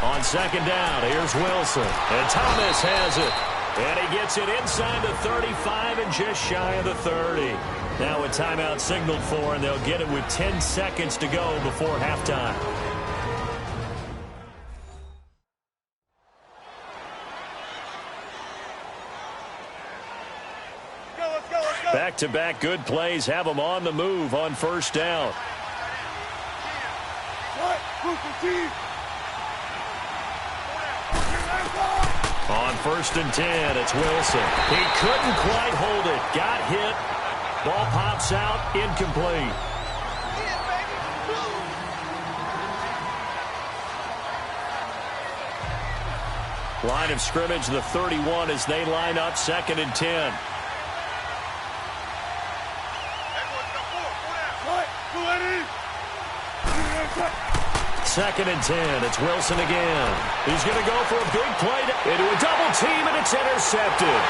On 2nd down, here's Wilson. And Thomas has it. And he gets it inside the 35 and just shy of the 30. Now a timeout signaled for, and they'll get it with 10 seconds to go before halftime. Back-to-back good plays have them on the move on first down. On 1st and 10, it's Wilson. He couldn't quite hold it. Got hit. Ball pops out, incomplete. Line of scrimmage, the 31 as they line up 2nd and 10. 2nd and 10. It's Wilson again. He's going to go for a big play into a double team, and it's intercepted.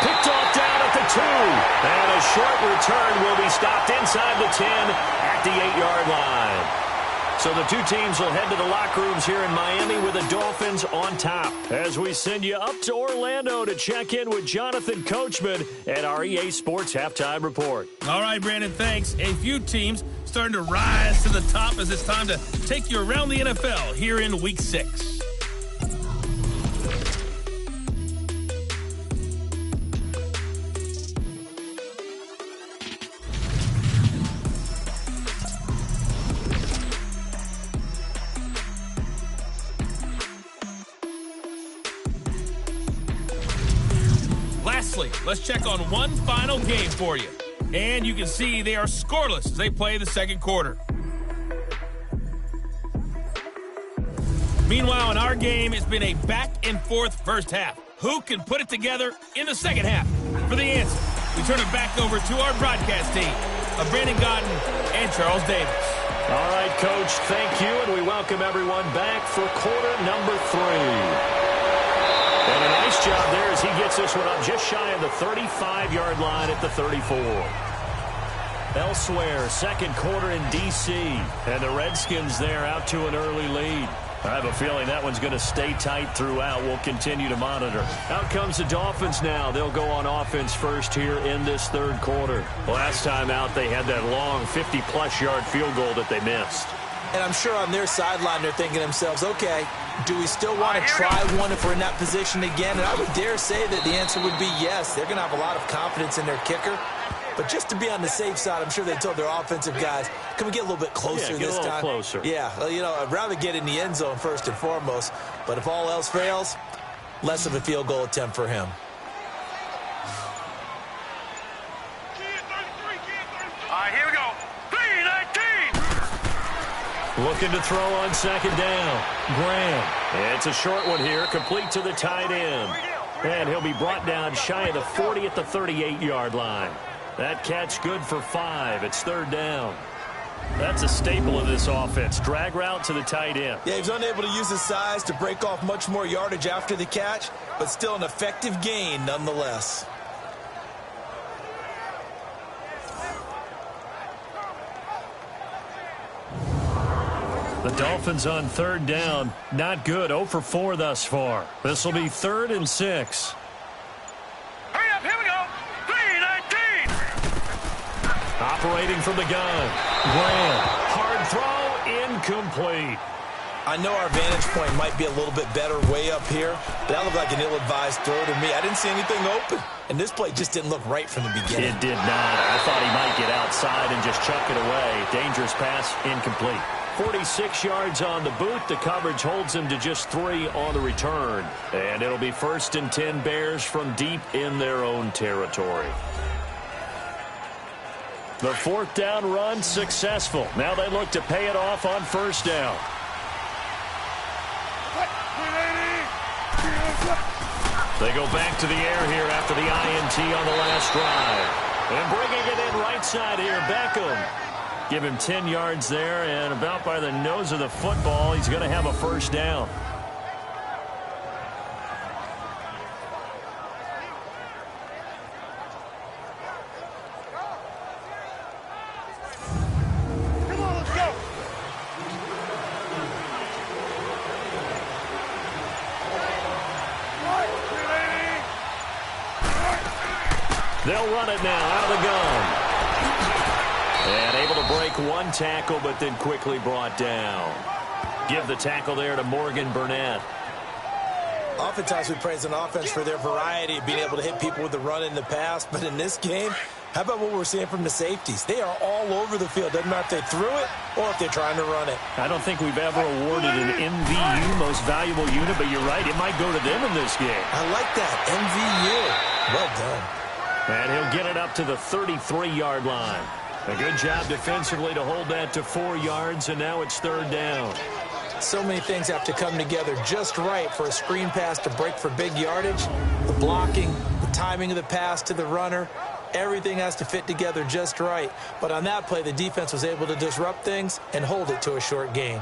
Picked off down at the 2. And a short return will be stopped inside the 10 at the 8-yard line. So the two teams will head to the locker rooms here in Miami with the Dolphins on top. As we send you up to Orlando to check in with Jonathan Coachman at our EA Sports Halftime Report. All right, Brandon, thanks. A few teams starting to rise to the top as it's time to take you around the NFL here in Week 6. Lastly, let's check on one final game for you. And you can see they are scoreless as they play the second quarter. Meanwhile, in our game, it's been a back-and-forth first half. Who can put it together in the second half? For the answer, we turn it back over to our broadcast team of Brandon Godden and Charles Davis. All right, Coach, thank you, and we welcome everyone back for quarter number 3. And a nice job there as he gets this one up just shy of the 35-yard line at the 34. Elsewhere, second quarter in D.C. And the Redskins there out to an early lead. I have a feeling that one's going to stay tight throughout. We'll continue to monitor. Out comes the Dolphins now. They'll go on offense first here in this third quarter. Last time out, they had that long 50-plus yard field goal that they missed. And I'm sure on their sideline they're thinking to themselves, okay, do we still want to try one if we're in that position again? And I would dare say that the answer would be yes. They're going to have a lot of confidence in their kicker. But just to be on the safe side, I'm sure they told their offensive guys, can we get a little bit closer this time? Yeah, get a little closer. Yeah, well, you know, I'd rather get in the end zone first and foremost. But if all else fails, less of a field goal attempt for him. All right, here we go. 3-19. Looking to throw on second down. Graham. It's a short one here, complete to the tight end. And he'll be brought down shy of the 40 at the 38-yard line. That catch good for 5. It's third down. That's a staple of this offense. Drag route to the tight end. Yeah, he was unable to use his size to break off much more yardage after the catch, but still an effective gain nonetheless. The Dolphins on third down. Not good. 0 for 4 thus far. This will be 3rd and 6. Hurry up, here we go. 3-19. Operating from the gun. Graham. Hard throw. Incomplete. I know our vantage point might be a little bit better way up here, but that looked like an ill-advised throw to me. I didn't see anything open, and this play just didn't look right from the beginning. It did not. I thought he might get outside and just chuck it away. Dangerous pass, incomplete. 46 yards on the boot. The coverage holds him to just 3 on the return. And it'll be 1st and 10 Bears from deep in their own territory. The 4th down run successful. Now they look to pay it off on 1st down. They go back to the air here after the INT on the last drive. And bringing it in right side here, Beckham. Give him 10 yards there, and about by the nose of the football, he's going to have a 1st down. Come on, let's go. They'll run it now out of the gun. And able to break one tackle, but then quickly brought down. Give the tackle there to Morgan Burnett. Oftentimes we praise an offense for their variety of being able to hit people with the run in the pass, but in this game, how about what we're seeing from the safeties? They are all over the field. Doesn't matter if they threw it or if they're trying to run it. I don't think we've ever awarded an MVU, most valuable unit, but you're right, it might go to them in this game. I like that, MVU. Well done. And he'll get it up to the 33-yard line. A good job defensively to hold that to 4 yards, and now it's 3rd down. So many things have to come together just right for a screen pass to break for big yardage. The blocking, the timing of the pass to the runner, everything has to fit together just right. But on that play, the defense was able to disrupt things and hold it to a short gain.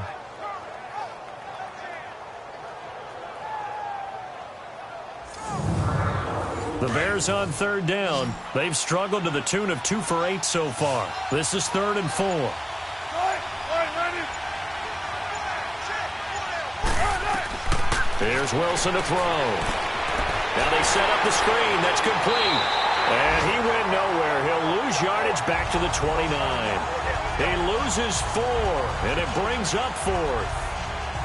The Bears on third down. They've struggled to the tune of 2 for 8 so far. This is 3rd and 4. Here's Wilson to throw. Now they set up the screen. That's complete. And he went nowhere. He'll lose yardage back to the 29. He loses 4, and it brings up 4th.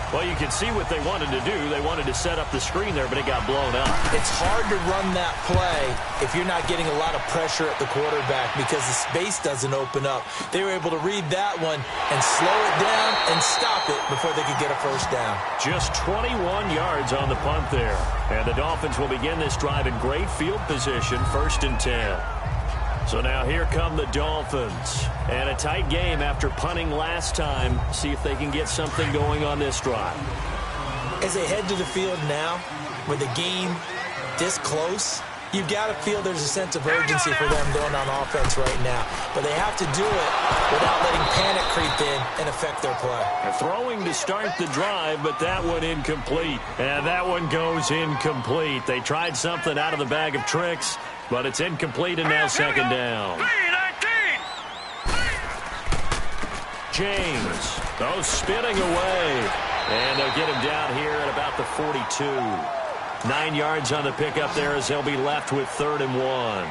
Well, you can see what they wanted to do. They wanted to set up the screen there, but it got blown up. It's hard to run that play if you're not getting a lot of pressure at the quarterback because the space doesn't open up. They were able to read that one and slow it down and stop it before they could get a first down. Just 21 yards on the punt there. And the Dolphins will begin this drive in great field position, 1st and 10. So now here come the Dolphins. And a tight game after punting last time. See if they can get something going on this drive. As they head to the field now, with the game this close, you've got to feel there's a sense of urgency for them going on offense right now. But they have to do it without letting panic creep in and affect their play. They're throwing to start the drive, but that one incomplete. And that one goes incomplete. They tried something out of the bag of tricks, but it's incomplete and now 2nd down. James, spinning away. And they'll get him down here at about the 42. 9 yards on the pickup there as they'll be left with 3rd and 1.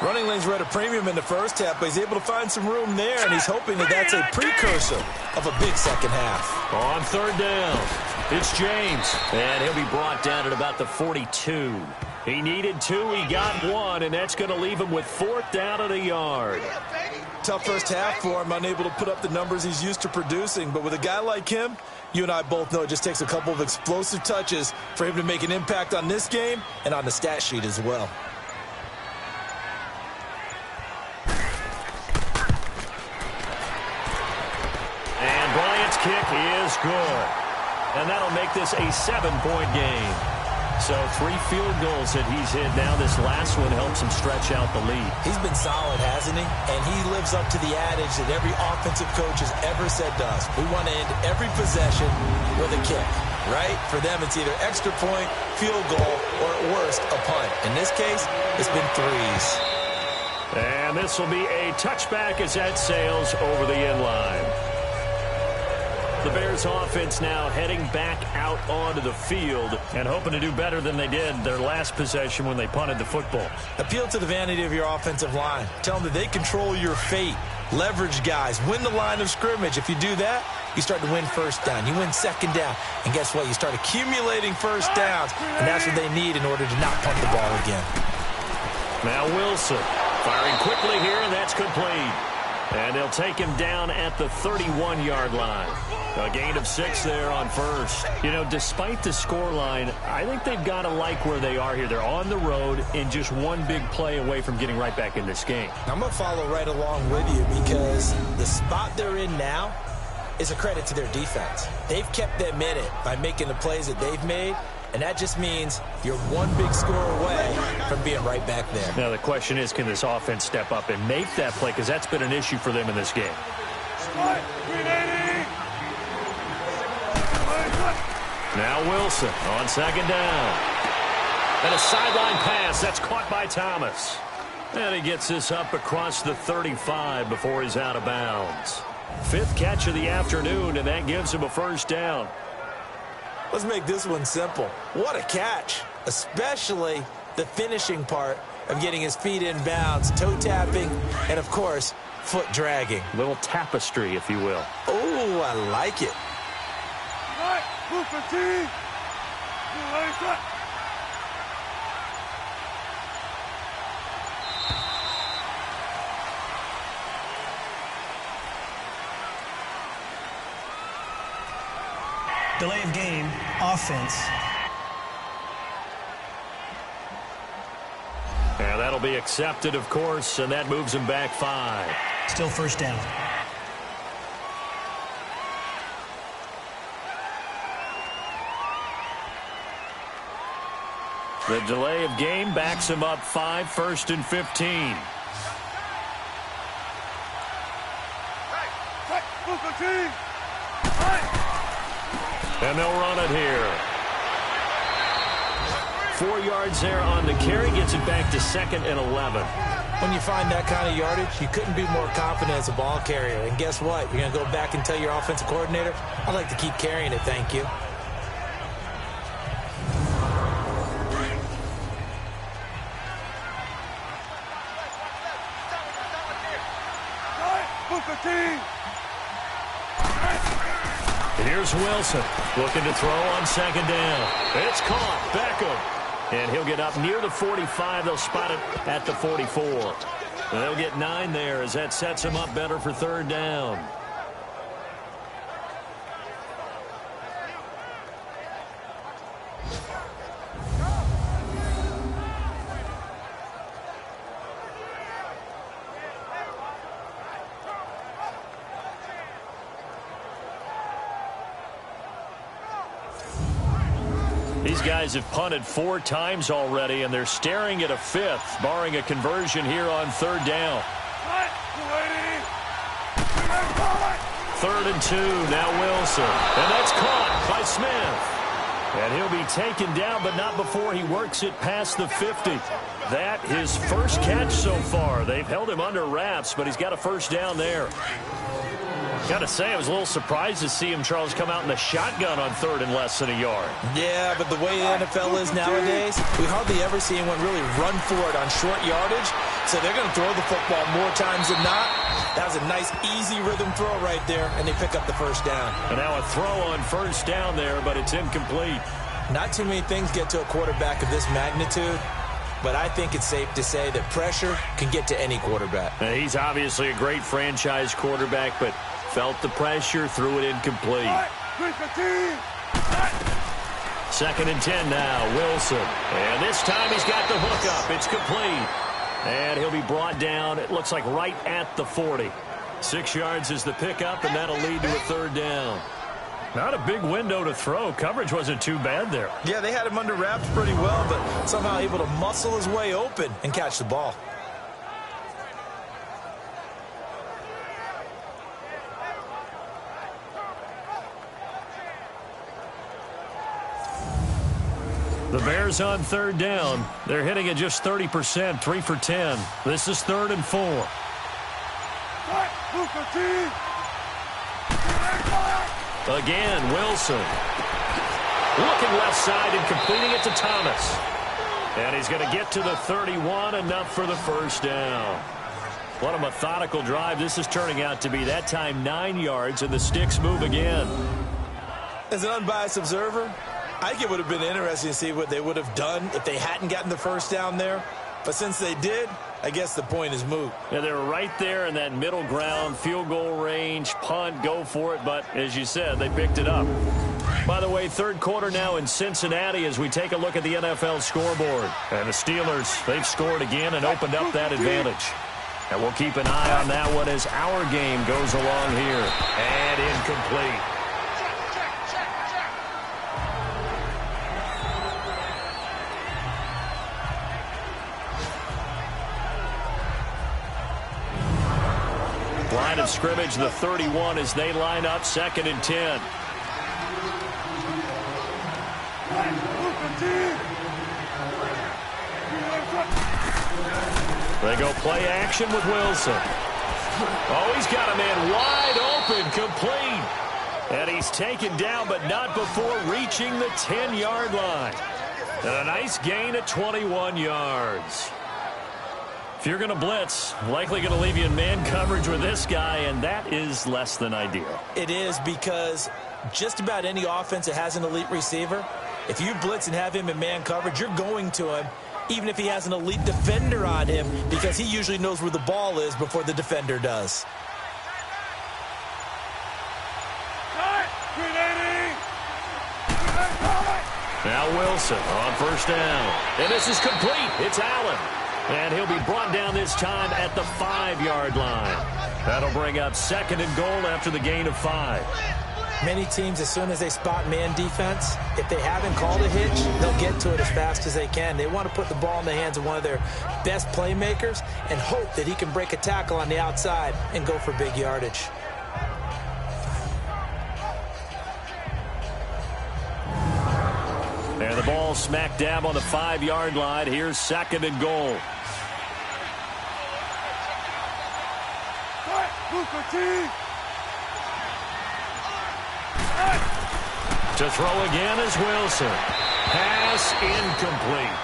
Running lanes were at a premium in the first half, but he's able to find some room there, and he's hoping that that's a precursor of a big second half. On 3rd down, it's James, and he'll be brought down at about the 42. He needed 2, he got 1, and that's going to leave him with 4th down at a yard. Tough first half for him, unable to put up the numbers he's used to producing, but with a guy like him, you and I both know it just takes a couple of explosive touches for him to make an impact on this game and on the stat sheet as well. And Bryant's kick is good. And that'll make this a 7-point game. So 3 field goals that he's hit now. This last one helps him stretch out the lead. He's been solid, hasn't he? And he lives up to the adage that every offensive coach has ever said to us. We want to end every possession with a kick, right? For them, it's either extra point, field goal, or at worst, a punt. In this case, it's been 3s. And this will be a touchback as that sails over the end line. The Bears offense now heading back out onto the field and hoping to do better than they did their last possession when they punted the football. Appeal to the vanity of your offensive line. Tell them that they control your fate. Leverage guys. Win the line of scrimmage. If you do that, you start to win first down. You win second down. And guess what? You start accumulating first downs. And that's what they need in order to not punt the ball again. Now Wilson firing quickly here, and that's complete. And they'll take him down at the 31-yard line. A gain of 6 there on first. You know, despite the scoreline, I think they've got to like where they are here. They're on the road and just one big play away from getting right back in this game. I'm going to follow right along with you because the spot they're in now is a credit to their defense. They've kept them in it by making the plays that they've made, and that just means you're one big score away from being right back there. Now the question is, can this offense step up and make that play? Because that's been an issue for them in this game. Now Wilson on 2nd down. And a sideline pass. That's caught by Thomas. And he gets this up across the 35 before he's out of bounds. 5th catch of the afternoon, and that gives him a first down. Let's make this one simple. What a catch, especially the finishing part of getting his feet in bounds, toe tapping, and of course, foot dragging. Little tapestry, if you will. Oh, I like it. Delay of game, offense. Yeah, that'll be accepted, of course, and that moves him back 5. Still first down. The delay of game backs him up 5, 1st and 15. And they'll run it here. 4 yards there on the carry. Gets it back to 2nd and 11. When you find that kind of yardage, you couldn't be more confident as a ball carrier. And guess what? You're going to go back and tell your offensive coordinator, I'd like to keep carrying it, thank you. Here's Wilson looking to throw on 2nd down. It's caught. Beckham. And he'll get up near the 45. They'll spot it at the 44. They'll get 9 there as that sets him up better for 3rd down. These guys have punted 4 times already, and they're staring at a 5th, barring a conversion here on 3rd down. 3rd and 2, now Wilson. And that's caught by Smith. And he'll be taken down, but not before he works it past the 50. That his first catch so far. They've held him under wraps, but he's got a 1st down there. Got to say, I was a little surprised to see him, Charles, come out in the shotgun on 3rd and less than a yard. Yeah, but the way the NFL is nowadays, we hardly ever see anyone really run for it on short yardage. So they're going to throw the football more times than not. That was a nice, easy rhythm throw right there, and they pick up the 1st down. And now a throw on 1st down there, but it's incomplete. Not too many things get to a quarterback of this magnitude, but I think it's safe to say that pressure can get to any quarterback. Now, he's obviously a great franchise quarterback, but felt the pressure, threw it incomplete. 2nd and 10 now, Wilson. And this time he's got the hook up. It's complete. And he'll be brought down, it looks like right at the 40. 6 yards is the pickup, and that'll lead to a 3rd down. Not a big window to throw. Coverage wasn't too bad there. Yeah, they had him under wraps pretty well, but somehow able to muscle his way open and catch the ball. The Bears on 3rd down. They're hitting at just 30%, 3 for 10. This is 3rd and 4. Again, Wilson. Looking left side and completing it to Thomas. And he's going to get to the 31, enough for the 1st down. What a methodical drive this is turning out to be. That time 9 yards, and the sticks move again. As an unbiased observer, I think it would have been interesting to see what they would have done if they hadn't gotten the 1st down there. But since they did, I guess the point is moot. Yeah, they were right there in that middle ground, field goal range, punt, go for it. But as you said, they picked it up. By the way, 3rd quarter now in Cincinnati as we take a look at the NFL scoreboard. And the Steelers, they've scored again and opened up that advantage. And we'll keep an eye on that one as our game goes along here. And incomplete. Line of scrimmage, the 31 as they line up, 2nd and 10. They go play action with Wilson. Oh, he's got a man wide open, complete. And he's taken down, but not before reaching the 10-yard line. And a nice gain at 21 yards. If you're going to blitz, likely going to leave you in man coverage with this guy, and that is less than ideal. It is, because just about any offense that has an elite receiver, if you blitz and have him in man coverage, you're going to him, even if he has an elite defender on him, because he usually knows where the ball is before the defender does. Now Wilson on 1st down. And this is complete. It's Allen. And he'll be brought down this time at the 5-yard line. That'll bring up 2nd and goal after the gain of 5. Many teams, as soon as they spot man defense, if they haven't called a hitch, they'll get to it as fast as they can. They want to put the ball in the hands of one of their best playmakers and hope that he can break a tackle on the outside and go for big yardage. And the ball ball smack dab on the 5-yard line. Here's 2nd and goal. To throw again is Wilson. Pass incomplete.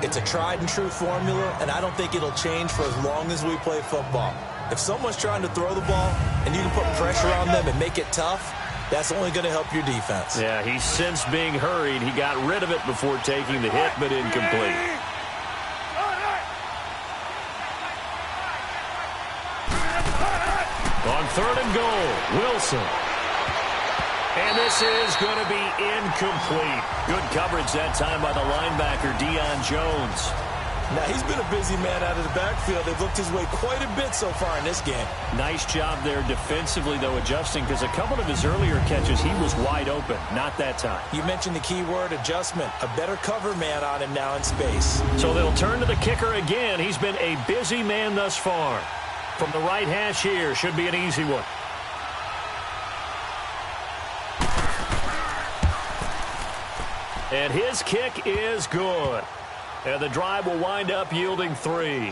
It's a tried and true formula, and I don't think it'll change for as long as we play football. If someone's trying to throw the ball and you can put pressure on them and make it tough, that's only going to help your defense. Yeah, he's since being hurried. He got rid of it before taking the hit, but incomplete. On 3rd and goal, Wilson. And this is going to be incomplete. Good coverage that time by the linebacker, Deion Jones. Now, he's been a busy man out of the backfield. They've looked his way quite a bit so far in this game. Nice job there defensively, though, adjusting, because a couple of his earlier catches, he was wide open. Not that time. You mentioned the key word, adjustment. A better cover man on him now in space. So they'll turn to the kicker again. He's been a busy man thus far. From the right hash here, should be an easy one. And his kick is good. And the drive will wind up yielding 3.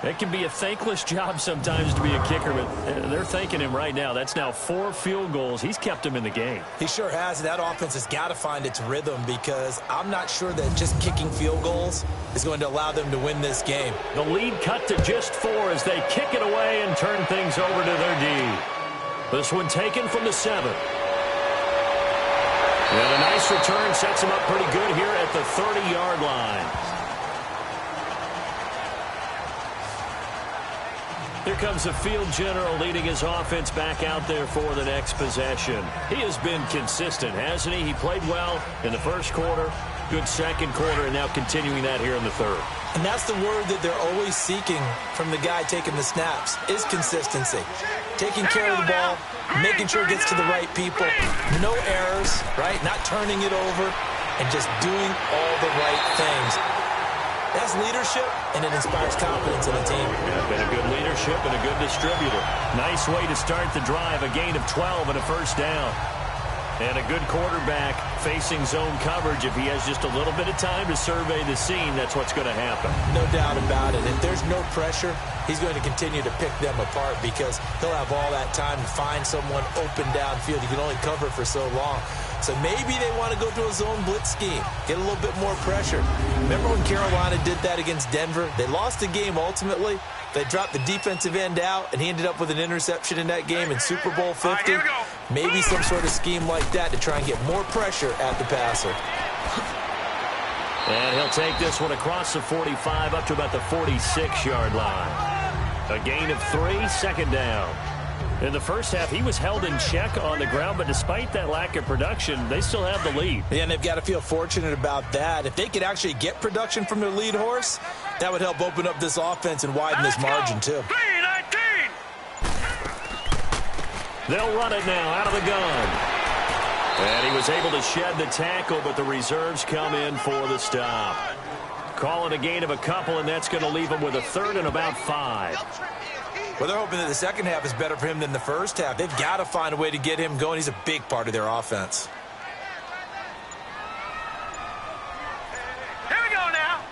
It can be a thankless job sometimes to be a kicker, but they're thanking him right now. That's now 4 field goals. He's kept him in the game. He sure has, and that offense has got to find its rhythm, because I'm not sure that just kicking field goals is going to allow them to win this game. The lead cut to just 4 as they kick it away and turn things over to their D. This one taken from the 7. And a nice return sets him up pretty good here at the 30-yard line. Here comes the field general leading his offense back out there for the next possession. He has been consistent, hasn't he? He played well in the first quarter, good second quarter, and now continuing that here in the third. And that's the word that they're always seeking from the guy taking the snaps, is consistency. Taking care of the ball, making sure it gets to the right people, no errors, right? Not turning it over, and just doing all the right things. That's leadership, and it inspires confidence in a team. Yeah, been a good leadership and a good distributor. Nice way to start the drive, a gain of 12 and a first down. And a good quarterback facing zone coverage. If he has just a little bit of time to survey the scene, that's what's going to happen. No doubt about it. If there's no pressure, he's going to continue to pick them apart, because he'll have all that time to find someone open downfield. You can only cover for so long. So maybe they want to go to a zone blitz scheme, get a little bit more pressure. Remember when Carolina did that against Denver? They lost the game ultimately. They dropped the defensive end out, and he ended up with an interception in that game in Super Bowl 50. Maybe some sort of scheme like that to try and get more pressure at the passer. And he'll take this one across the 45 up to about the 46-yard line. A gain of 3, 2nd down. In the first half, he was held in check on the ground, but despite that lack of production, they still have the lead. Yeah, and they've got to feel fortunate about that. If they could actually get production from their lead horse, that would help open up this offense and widen this margin, too. 3-19. They'll run it now out of the gun. And he was able to shed the tackle, but the reserves come in for the stop. Call it a gain of a couple, and that's going to leave him with a 3rd and about 5. Well, they're hoping that the second half is better for him than the first half. They've got to find a way to get him going. He's a big part of their offense. Here we go now.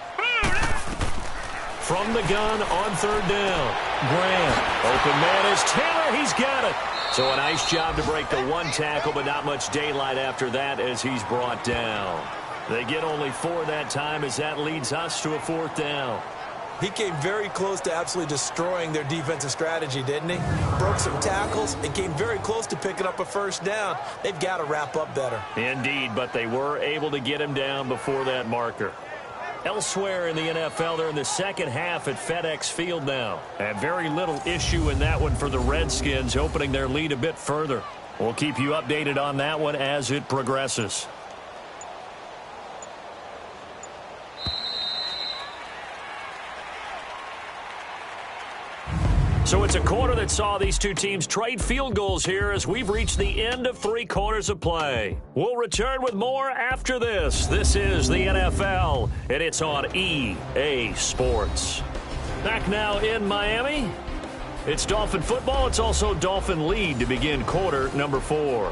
From the gun on 3rd down. Grant. Open man is Taylor. He's got it. So a nice job to break the 1 tackle, but not much daylight after that as he's brought down. They get only 4 that time as that leads us to a 4th down. He came very close to absolutely destroying their defensive strategy, didn't he? Broke some tackles and came very close to picking up a first down. They've got to wrap up better. Indeed, but they were able to get him down before that marker. Elsewhere in the NFL, they're in the second half at FedEx Field now. And very little issue in that one for the Redskins, opening their lead a bit further. We'll keep you updated on that one as it progresses. So it's a quarter that saw these two teams trade field goals here as we've reached the end of 3 quarters of play. We'll return with more after this. This is the NFL, and it's on EA Sports. Back now in Miami. It's Dolphin football. It's also Dolphin lead to begin quarter number 4.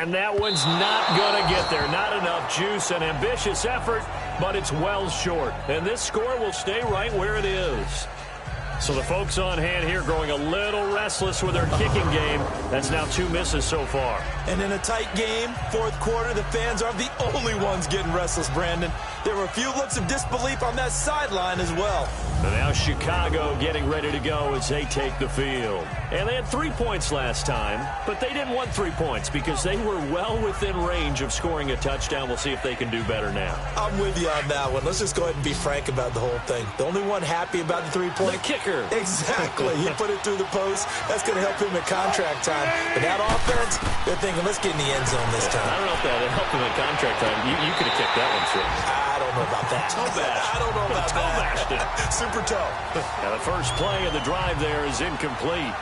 And that one's not going to get there. Not enough juice. An ambitious effort, but it's well short. And this score will stay right where it is. So the folks on hand here growing a little restless with their kicking game. That's now 2 misses so far. And in a tight game, fourth quarter, the fans are the only ones getting restless, Brandon. There were a few looks of disbelief on that sideline as well. And now Chicago getting ready to go as they take the field. And they had 3 points last time, but they didn't want 3 points because they were well within range of scoring a touchdown. We'll see if they can do better now. I'm with you on that one. Let's just go ahead and be frank about the whole thing. The only one happy about the 3-point. The kicker. Exactly. He put it through the post. That's going to help him at contract time. But that offense, they're thinking, let's get in the end zone this time. I don't know if that helped him at contract time. You could have kicked that one, sir. I don't know about that. Toe bash. I don't know about toe bashed it. Super toe. Now the first play of the drive there is incomplete.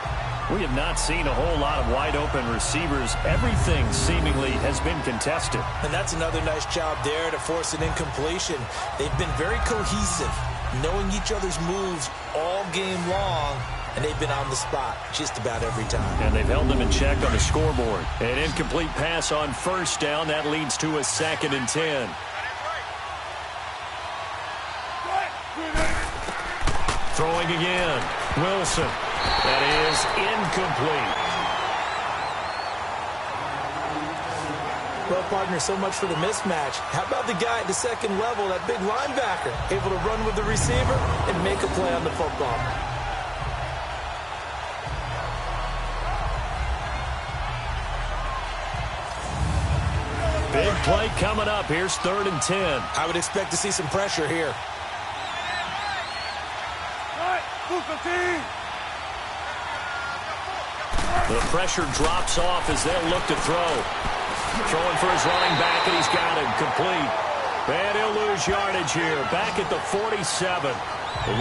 We have not seen a whole lot of wide-open receivers. Everything seemingly has been contested. And that's another nice job there to force an incompletion. They've been very cohesive, knowing each other's moves all game long, and they've been on the spot just about every time. And they've held them in check on the scoreboard. An incomplete pass on first down. That leads to a 2nd and 10. Throwing again. Wilson. That is incomplete. Well, partner, so much for the mismatch. How about the guy at the second level, that big linebacker, able to run with the receiver and make a play on the football? Big play coming up. Here's 3rd and 10. I would expect to see some pressure here. The pressure drops off as they'll look to throw. Throwing for his running back, and he's got him complete. And he'll lose yardage here. Back at the 47.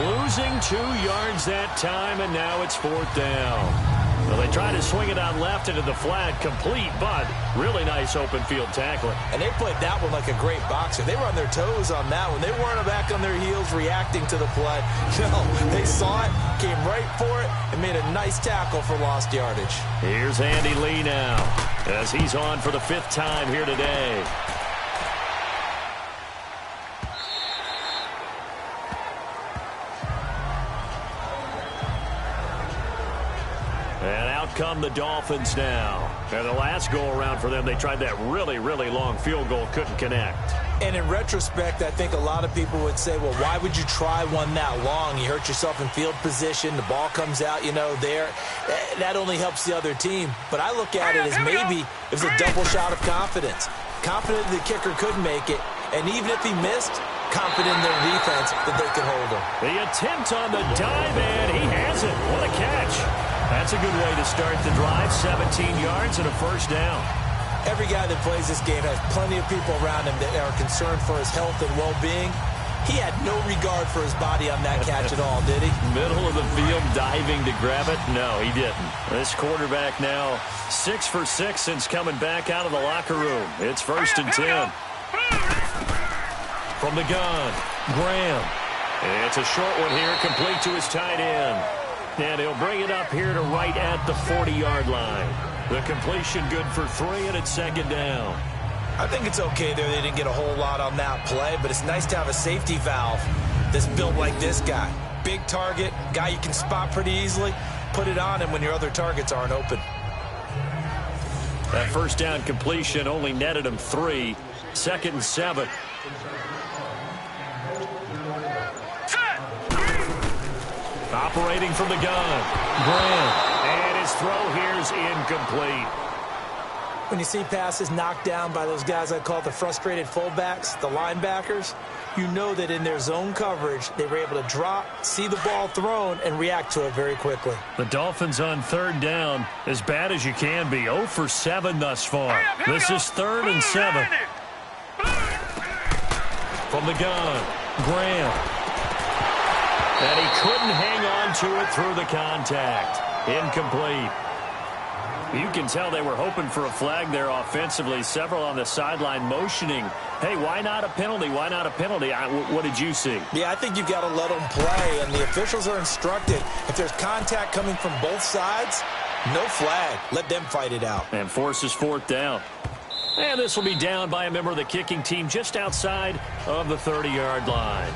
Losing 2 yards that time, and now it's 4th down. Well, they try to swing it out left into the flat, complete, but really nice open field tackling. And they played that one like a great boxer. They were on their toes on that one. They weren't back on their heels reacting to the play. No, they saw it, came right for it, and made a nice tackle for lost yardage. Here's Andy Lee now, as he's on for the 5th time here today. And out come the Dolphins now. And the last go-around for them, they tried that really, really long field goal, couldn't connect. And in retrospect, I think a lot of people would say, well, why would you try one that long? You hurt yourself in field position. The ball comes out, there. That only helps the other team. But I look at it as maybe it was a double shot of confidence. Confident the kicker could make it. And even if he missed, confident in their defense that they could hold him. The attempt on the dive, and he has it. What a catch. That's a good way to start the drive. 17 yards and a 1st down. Every guy that plays this game has plenty of people around him that are concerned for his health and well-being. He had no regard for his body on that catch at all, did he? Middle of the field, diving to grab it? No, he didn't. This quarterback now 6 for 6 since coming back out of the locker room. It's 1st and 10. From the gun, Graham. It's a short one here, complete to his tight end. And he'll bring it up here to right at the 40-yard line. The completion good for 3, and it's 2nd down. I think it's okay there. They didn't get a whole lot on that play, but it's nice to have a safety valve that's built like this guy. Big target, guy you can spot pretty easily. Put it on him when your other targets aren't open. That 1st down completion only netted him 3. 2nd and 7. Operating from the gun, Graham, and his throw here's incomplete. When you see passes knocked down by those guys I call the frustrated fullbacks, the linebackers, you know that in their zone coverage, they were able to drop, see the ball thrown, and react to it very quickly. The Dolphins on 3rd down, as bad as you can be, 0 for 7 thus far. This is 3rd and 7. From the gun, Graham. And he couldn't hang on to it through the contact. Incomplete. You can tell they were hoping for a flag there offensively. Several on the sideline motioning, hey, why not a penalty? Why not a penalty? What did you see? Yeah, I think you've got to let them play, and the officials are instructed. If there's contact coming from both sides, no flag. Let them fight it out. And forces 4th down. And this will be down by a member of the kicking team just outside of the 30-yard line.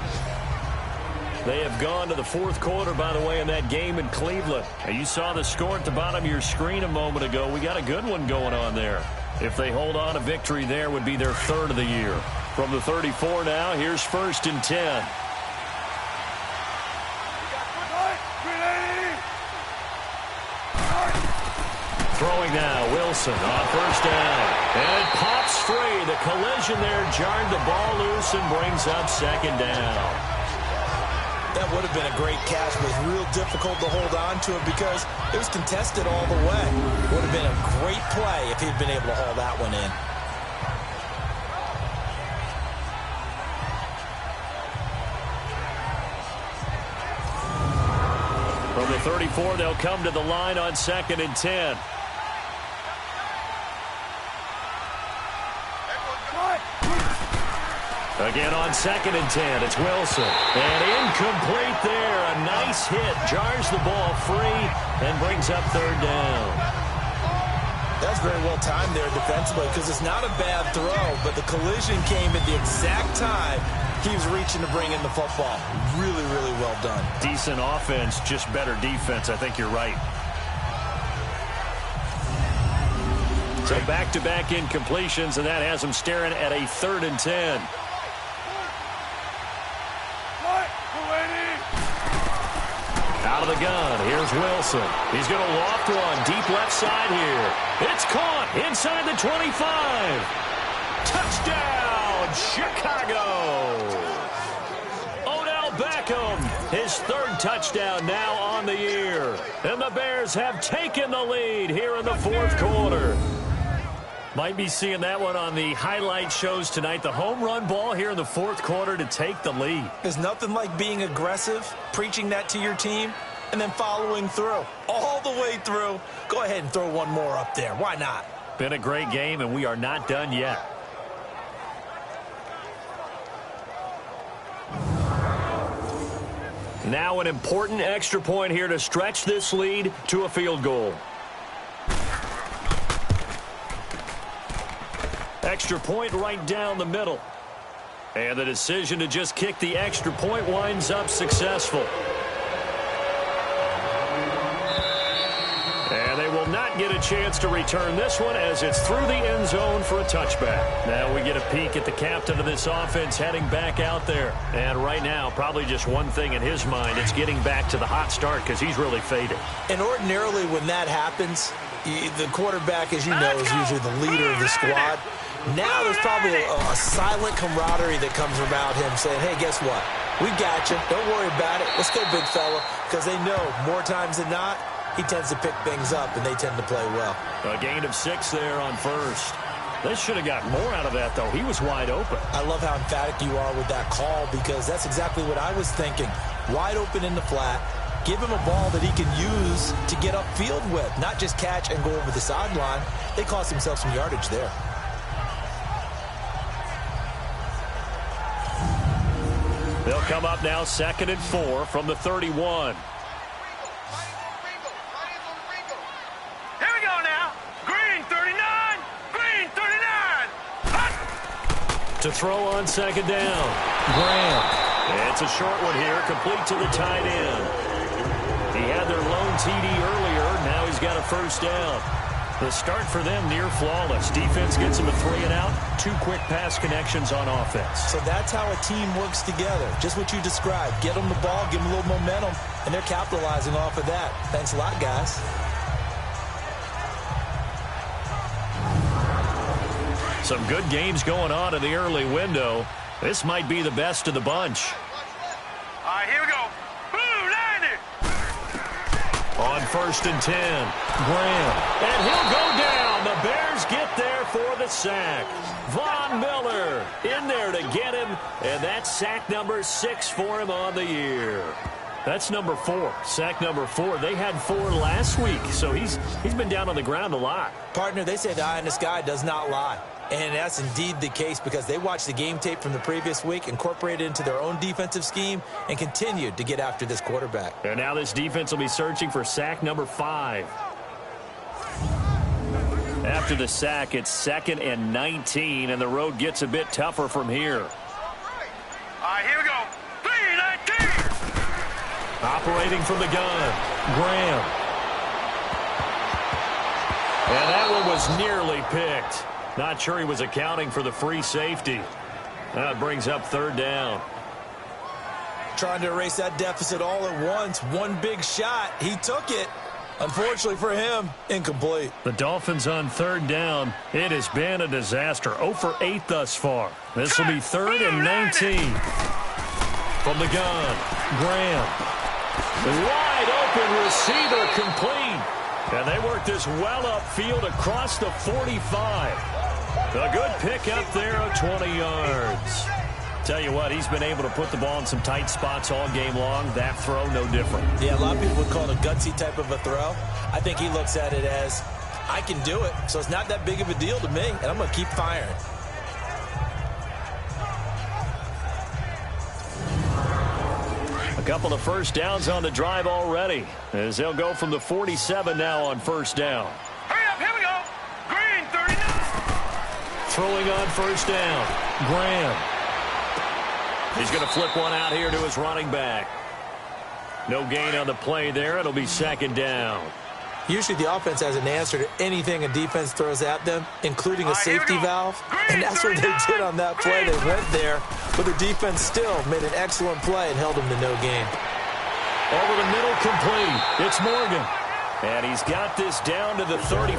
They have gone to the fourth quarter, by the way, in that game in Cleveland. And you saw the score at the bottom of your screen a moment ago. We got a good one going on there. If they hold on, a victory there would be their third of the year. From the 34 now, here's 1st and 10. Throwing now, Wilson on 1st down. And it pops free. The collision there jarred the ball loose and brings up 2nd down. That would have been a great catch, but it was real difficult to hold on to it because it was contested all the way. Would have been a great play if he'd been able to haul that one in. From the 34, they'll come to the line on 2nd and 10. Again on 2nd and 10, it's Wilson. And incomplete there. A nice hit. Jars the ball free and brings up 3rd down. That's very well timed there defensively because it's not a bad throw, but the collision came at the exact time he was reaching to bring in the football. Really, really well done. Decent offense, just better defense. I think you're right. So back-to-back incompletions, and that has them staring at a 3rd and 10. Out of the gun, here's Wilson. He's going to loft one deep left side here. It's caught inside the 25. Touchdown, Chicago. Odell Beckham, his 3rd touchdown now on the year. And the Bears have taken the lead here in the 4th quarter. Might be seeing that one on the highlight shows tonight. The home run ball here in the 4th quarter to take the lead. There's nothing like being aggressive, preaching that to your team, and then following through. All the way through. Go ahead and throw one more up there. Why not? Been a great game, and we are not done yet. Now an important extra point here to stretch this lead to a field goal. Extra point right down the middle. And the decision to just kick the extra point winds up successful. And they will not get a chance to return this one as it's through the end zone for a touchback. Now we get a peek at the captain of this offense heading back out there. And right now, probably just one thing in his mind. It's getting back to the hot start because he's really faded. And ordinarily when that happens, the quarterback, as you know, is usually the leader of the squad. Now there's probably a silent camaraderie that comes around him saying, hey, guess what? We got you. Don't worry about it. Let's go, big fella. Because they know more times than not, he tends to pick things up, and they tend to play well. A gain of 6 there on 1st. They should have got more out of that, though. He was wide open. I love how emphatic you are with that call because that's exactly what I was thinking. Wide open in the flat. Give him a ball that he can use to get upfield with, not just catch and go over the sideline. They cost themselves some yardage there. They'll come up now 2nd and 4 from the 31. Here we go now. Green 39. Green 39. Hot. To throw on 2nd down. Graham. It's a short one here, complete to the tight end. He had their lone TD earlier. Now he's got a 1st down. The start for them near flawless. Defense gets them a 3 and out. 2 quick pass connections on offense. So that's how a team works together. Just what you described. Get them the ball, give them a little momentum, and they're capitalizing off of that. Thanks a lot, guys. Some good games going on in the early window. This might be the best of the bunch. All right, here we go. Blue 90. On 1st and 10, Graham. And he'll go down. The Bears get there for the sack. Von Miller in there to get him. And that's sack number 6 for him on the year. That's number 4. Sack number 4. They had 4 last week, so he's been down on the ground a lot. Partner, they say the eye in the sky does not lie. And that's indeed the case because they watched the game tape from the previous week, incorporated it into their own defensive scheme, and continued to get after this quarterback. And now this defense will be searching for sack number 5. After the sack, it's 2nd and 19, and the road gets a bit tougher from here. All right, here we go. 3-19. Operating from the gun, Graham. And that one was nearly picked. Not sure he was accounting for the free safety. That brings up 3rd down. Trying to erase that deficit all at once. One big shot. He took it. Unfortunately for him, incomplete. The Dolphins on 3rd down. It has been a disaster. 0 for 8 thus far. This will be 3rd and 19. From the gun, Graham. Wide open receiver complete. And they work this well upfield across the 45. A good pick up there of 20 yards. Tell you what, he's been able to put the ball in some tight spots all game long. That throw, no different. Yeah, a lot of people would call it a gutsy type of a throw. I think he looks at it as, I can do it, so it's not that big of a deal to me, and I'm going to keep firing. A couple of first downs on the drive already, as they'll go from the 47 now on 1st down. Hurry up, here we go. Green, 39. Throwing on 1st down, Graham. He's going to flip one out here to his running back. No gain on the play there. It'll be 2nd down. Usually the offense has an answer to anything a defense throws at them, including a safety valve. And that's what they did on that play. They went there, but the defense still made an excellent play and held them to no gain. Over the middle, complete. It's Morgan. And he's got this down to the 35.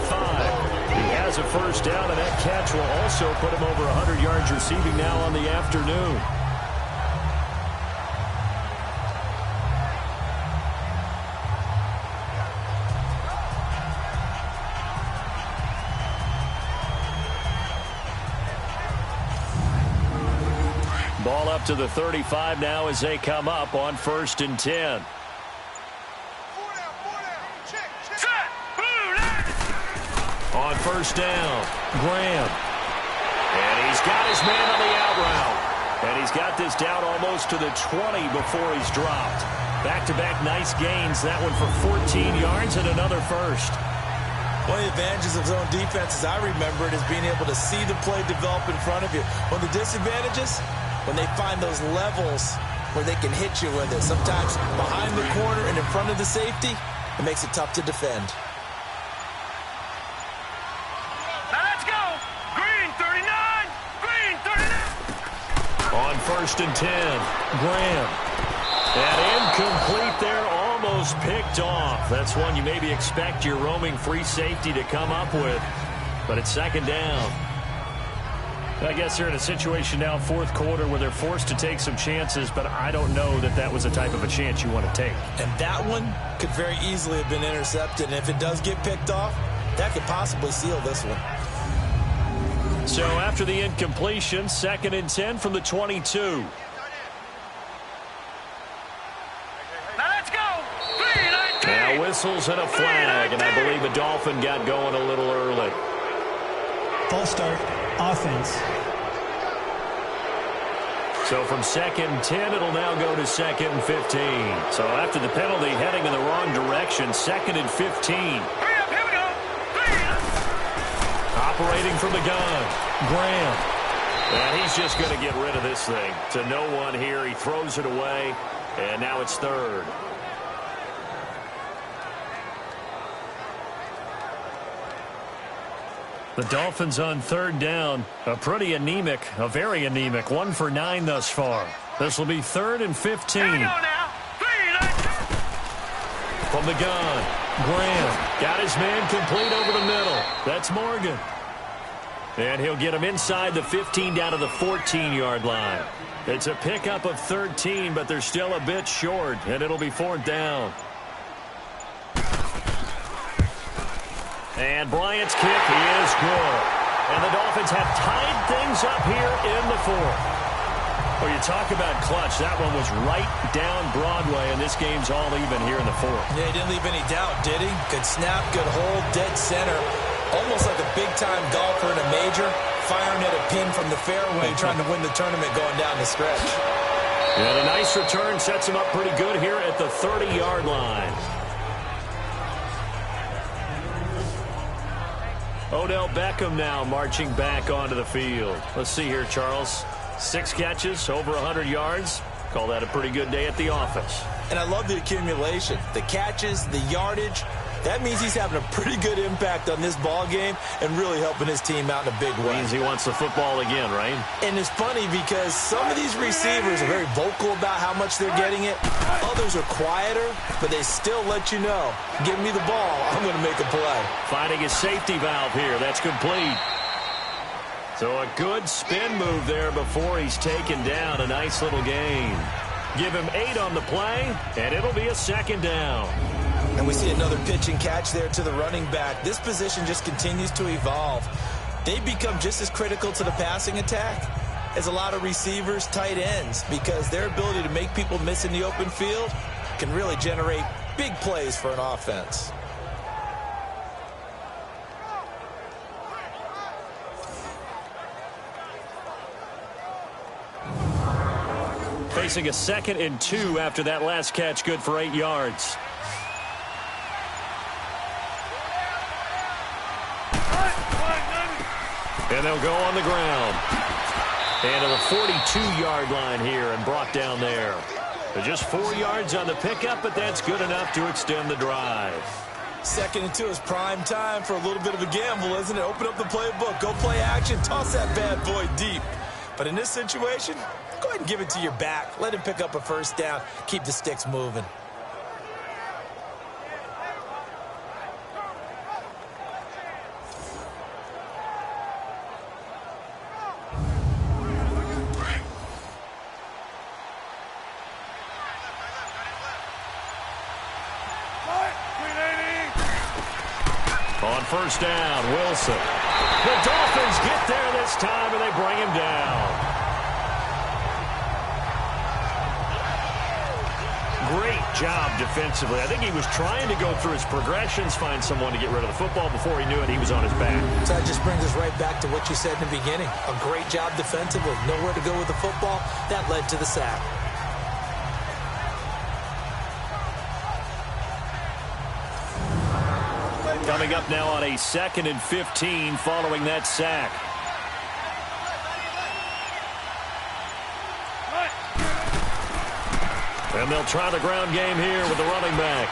He has a first down, and that catch will also put him over 100 yards receiving now on the afternoon. Ball up to the 35 now as they come up on 1st and 10. On 1st down, Graham. And he's got his man on the out route. And he's got this down almost to the 20 before he's dropped. Back-to-back nice gains. That one for 14 yards and another first. One of the advantages of zone defense, as I remember it, is being able to see the play develop in front of you. One of the disadvantages, when they find those levels where they can hit you with it. Sometimes behind the corner and in front of the safety, it makes it tough to defend. Now let's go. Green, 39. Green, 39. On 1st and 10, Graham. And incomplete there, almost picked off. That's one you maybe expect your roaming free safety to come up with. But it's 2nd down. I guess they're in a situation now, 4th quarter, where they're forced to take some chances, but I don't know that that was the type of a chance you want to take. And that one could very easily have been intercepted, and if it does get picked off, that could possibly seal this one. So after the incompletion, 2nd and 10 from the 22. Now let's go. 3-19. Now whistles and a flag, and I believe the Dolphin got going a little early. False start, offense. So from 2nd and 10, it'll now go to 2nd and 15. So after the penalty, heading in the wrong direction, 2nd and 15. Hurry up, here we go. 3. Operating from the gun, Graham. And he's just going to get rid of this thing. To no one here, he throws it away, and now it's 3rd. The Dolphins on 3rd down, a very anemic, 1 for 9 thus far. This will be 3rd and 15. Here we go now. 3-19. From the gun, Graham got his man complete over the middle. That's Morgan. And he'll get him inside the 15 down to the 14-yard line. It's a pickup of 13, but they're still a bit short, and it'll be 4th down. And Bryant's kick is good. And the Dolphins have tied things up here in the 4th. Well, you talk about clutch. That one was right down Broadway, and this game's all even here in the 4th. Yeah, he didn't leave any doubt, did he? Good snap, good hold, dead center. Almost like a big-time golfer in a major, firing at a pin from the fairway, trying to win the tournament going down the stretch. And a nice return sets him up pretty good here at the 30-yard line. Odell Beckham now marching back onto the field. Let's see here, Charles. 6 catches, over 100 yards. Call that a pretty good day at the office. And I love the accumulation. The catches, the yardage. That means he's having a pretty good impact on this ball game and really helping his team out in a big way. Means he wants the football again, right? And it's funny because some of these receivers are very vocal about how much they're getting it. Others are quieter, but they still let you know, give me the ball, I'm going to make a play. Finding his safety valve here. That's complete. So a good spin move there before he's taken down. A nice little gain. Give him 8 on the play, and it'll be a 2nd down. And we see another pitch and catch there to the running back. This position just continues to evolve. They've become just as critical to the passing attack as a lot of receivers, tight ends, because their ability to make people miss in the open field can really generate big plays for an offense. Facing a 2nd and 2 after that last catch, good for 8 yards. And they'll go on the ground. And to the 42-yard line here and brought down there. But just 4 yards on the pickup, but that's good enough to extend the drive. 2nd and 2 is prime time for a little bit of a gamble, isn't it? Open up the playbook, go play action, toss that bad boy deep. But in this situation, go ahead and give it to your back. Let him pick up a 1st down. Keep the sticks moving. On 1st down, Wilson. The Dolphins get there this time, and they bring him down. Great job defensively. I think he was trying to go through his progressions, find someone to get rid of the football. Before he knew it, he was on his back. So that just brings us right back to what you said in the beginning. A great job defensively. Nowhere to go with the football. That led to the sack. Coming up now on a 2nd and 15 following that sack. And they'll try the ground game here with the running back.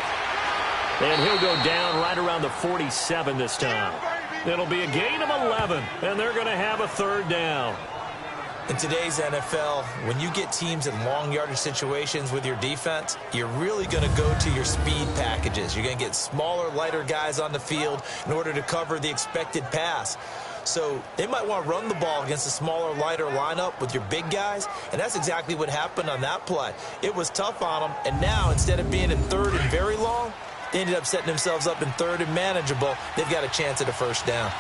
And he'll go down right around the 47 this time. It'll be a gain of 11, and they're going to have a 3rd down. In today's NFL, when you get teams in long yardage situations with your defense, you're really going to go to your speed packages. You're going to get smaller, lighter guys on the field in order to cover the expected pass. So they might want to run the ball against a smaller, lighter lineup with your big guys, and that's exactly what happened on that play. It was tough on them, and now instead of being in 3rd and very long, they ended up setting themselves up in 3rd and manageable. They've got a chance at a 1st down.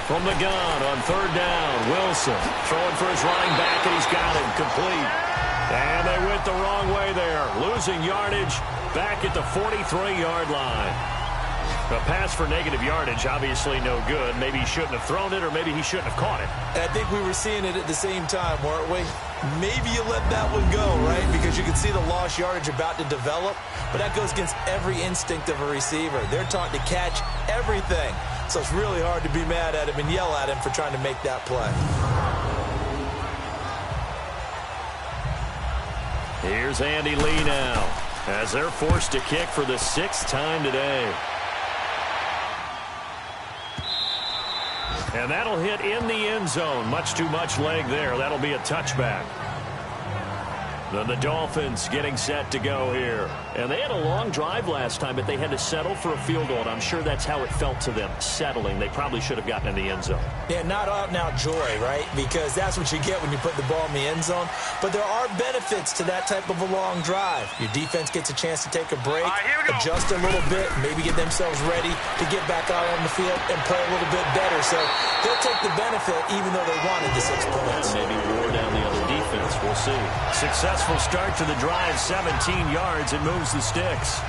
From the gun on 3rd down, Wilson throwing for his running back, and he's got him complete. And they went the wrong way there, losing yardage back at the 43-yard line. A pass for negative yardage, obviously no good. Maybe he shouldn't have thrown it, or maybe he shouldn't have caught it. And I think we were seeing it at the same time, weren't we? Maybe you let that one go, right? Because you can see the lost yardage about to develop, but that goes against every instinct of a receiver. They're taught to catch everything. So it's really hard to be mad at him and yell at him for trying to make that play. Here's Andy Lee now, as they're forced to kick for the 6th time today. And that'll hit in the end zone. Much too much leg there. That'll be a touchback. Then the Dolphins getting set to go here. And they had a long drive last time, but they had to settle for a field goal. And I'm sure that's how it felt to them, settling. They probably should have gotten in the end zone. Yeah, not out and out joy, right? Because that's what you get when you put the ball in the end zone. But there are benefits to that type of a long drive. Your defense gets a chance to take a break, adjust a little bit, maybe get themselves ready to get back out on the field and play a little bit better. So they'll take the benefit even though they wanted the 6 points. Maybe wore down the other defense. We'll see. Successful start to the drive, 17 yards, and moves the sticks.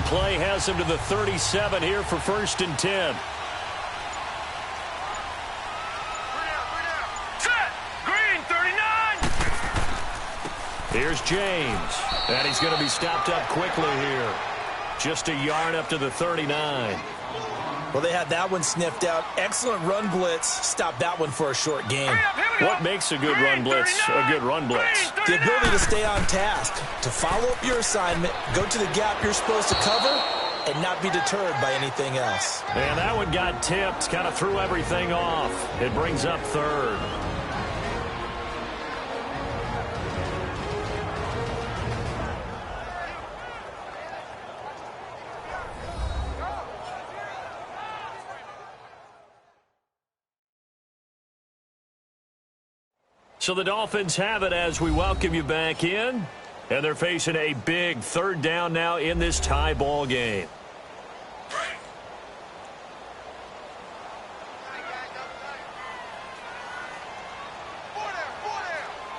play has him to the 37 here for 1st and 10. Set. Green 39. Here's James. And he's going to be stopped up quickly here. Just a yard up to the 39. Well, they had that one sniffed out. Excellent run blitz. Stopped that one for a short game. What makes a good run blitz a good run blitz? The ability to stay on task, to follow up your assignment, go to the gap you're supposed to cover, and not be deterred by anything else. And that one got tipped, kind of threw everything off. It brings up 3rd. So the Dolphins have it as we welcome you back in. And they're facing a big 3rd down now in this tie ball game. All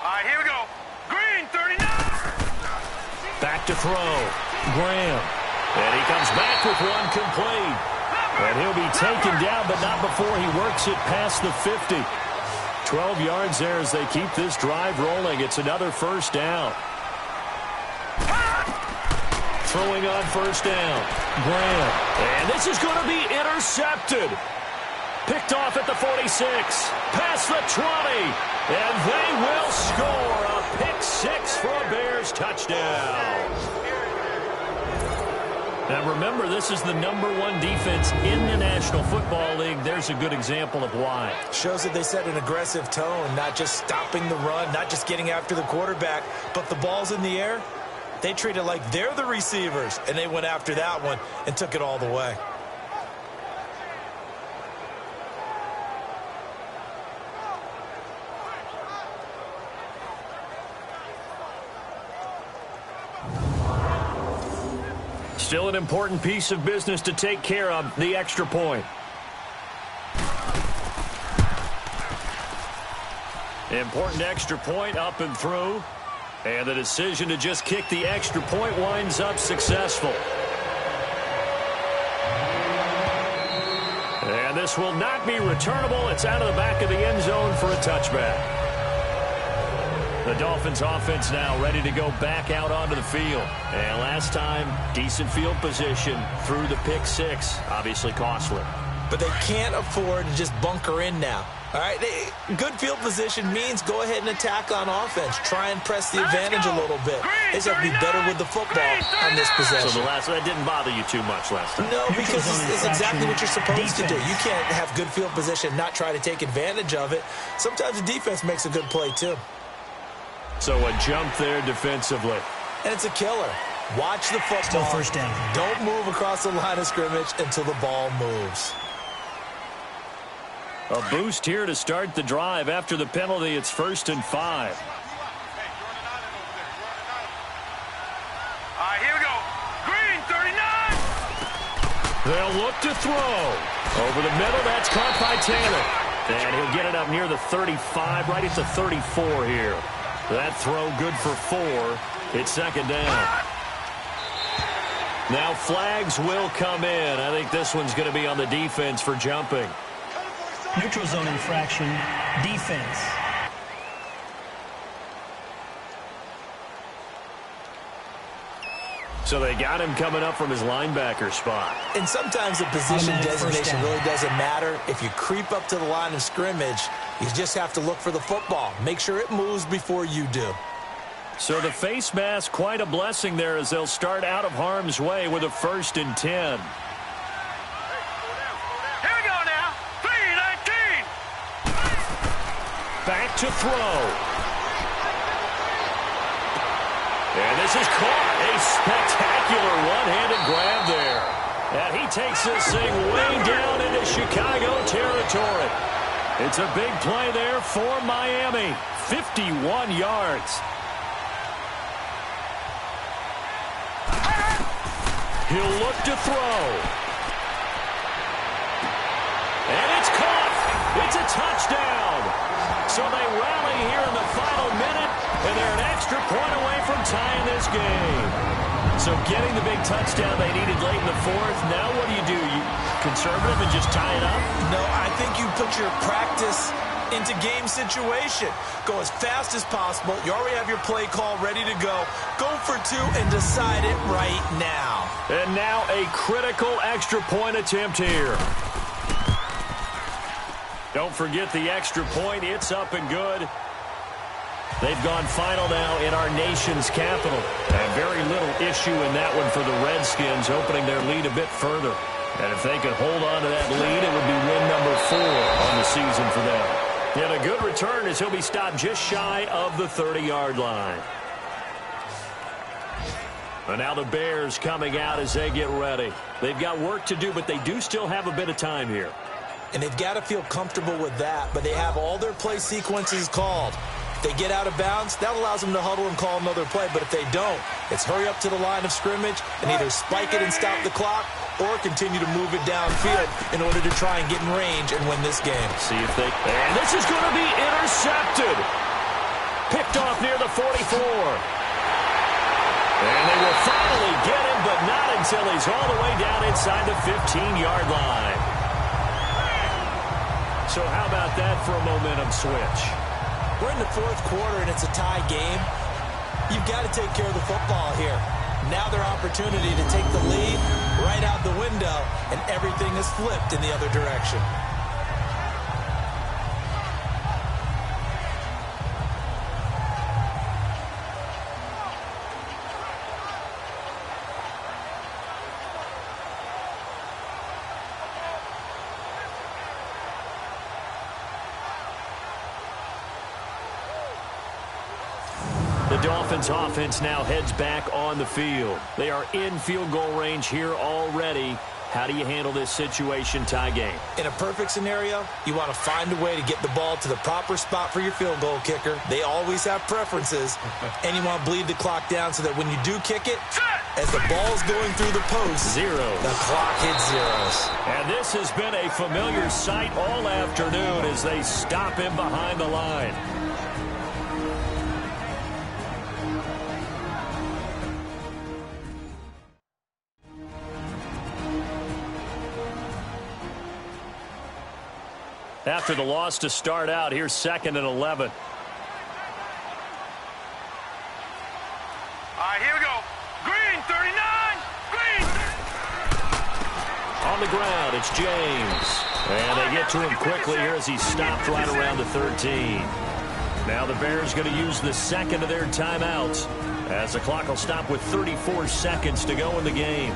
right, here we go. Green 39. Back to throw. Graham. And he comes back with one complete. And he'll be taken down, but not before he works it past the 50. 12 yards there as they keep this drive rolling. It's another 1st down. Throwing on 1st down. Graham. And this is going to be intercepted. Picked off at the 46. Past the 20. And they will score a pick 6 for a Bears touchdown. Now remember, this is the #1 defense in the National Football League. There's a good example of why. Shows that they set an aggressive tone, not just stopping the run, not just getting after the quarterback, but the ball's in the air. They treat it like they're the receivers, and they went after that one and took it all the way. Still an important piece of business to take care of, the extra point. Important extra point up and through. And the decision to just kick the extra point winds up successful. And this will not be returnable. It's out of the back of the end zone for a touchback. The Dolphins offense now ready to go back out onto the field. And last time, decent field position through the pick 6. Obviously costly. But they can't afford to just bunker in now. All right, good field position means go ahead and attack on offense. Try and press the advantage a little bit. They just have to be better with the football on this possession. So that didn't bother you too much last time? No, because it's exactly what you're supposed to do. You can't have good field position and not try to take advantage of it. Sometimes the defense makes a good play, too. So a jump there defensively. And it's a killer. Watch the football. Still 1st down. Don't move across the line of scrimmage until the ball moves. A boost here to start the drive. After the penalty, it's 1st and 5. All right, here we go. Green 39. They'll look to throw. Over the middle, that's caught by Taylor. And he'll get it up near the 35, right at the 34 here. That throw good for 4. It's 2nd down. Now flags will come in. I think this one's going to be on the defense for jumping. Neutral zone infraction, defense. So they got him coming up from his linebacker spot. And sometimes the position designation really doesn't matter. If you creep up to the line of scrimmage, you just have to look for the football. Make sure it moves before you do. So the face mask, quite a blessing there as they'll start out of harm's way with a 1st and 10. Back to throw. And this is caught. A spectacular one-handed grab there. And he takes this thing way down into Chicago territory. It's a big play there for Miami. 51 yards. He'll look to throw. And it's caught. It's a touchdown. So they rally here in the final minute, and they're an extra point away from tying this game. So getting the big touchdown they needed late in the fourth. Now what do? You conservative and just tie it up? No, I think you put your practice into game situation. Go as fast as possible. You already have your play call ready to go. Go for two and decide it right now. And now a critical extra point attempt here. Don't forget the extra point. It's up and good. They've gone final now in our nation's capital. And very little issue in that one for the Redskins, opening their lead a bit further. And if they could hold on to that lead, it would be win number 4 on the season for them. And a good return as he'll be stopped just shy of the 30-yard line. And now the Bears coming out as they get ready. They've got work to do, but they do still have a bit of time here. And they've got to feel comfortable with that, but they have all their play sequences called. If they get out of bounds, that allows them to huddle and call another play. But if they don't, it's hurry up to the line of scrimmage and either spike it and stop the clock or continue to move it downfield in order to try and get in range and win this game. See if they... And this is going to be intercepted. Picked off near the 44. And they will finally get him, but not until he's all the way down inside the 15-yard line. So how about that for a momentum switch? We're in the fourth quarter, and it's a tie game. You've got to take care of the football here. Now their opportunity to take the lead right out the window, and everything is flipped in the other direction. The Dolphins offense now heads back on the field. They are in field goal range here already. How do you handle this situation tie game? In a perfect scenario, you want to find a way to get the ball to the proper spot for your field goal kicker. They always have preferences. And you want to bleed the clock down so that when you do kick it, as the ball's going through the post, the clock hits zeros. And this has been a familiar sight all afternoon as they stop him behind the line. After the loss to start out, here's 2nd and 11. All right, here we go. Green, 39. Green. On the ground, it's James. And they get to him quickly here as he stopped right around the 13. Now the Bears going to use the second of their timeouts as the clock will stop with 34 seconds to go in the game.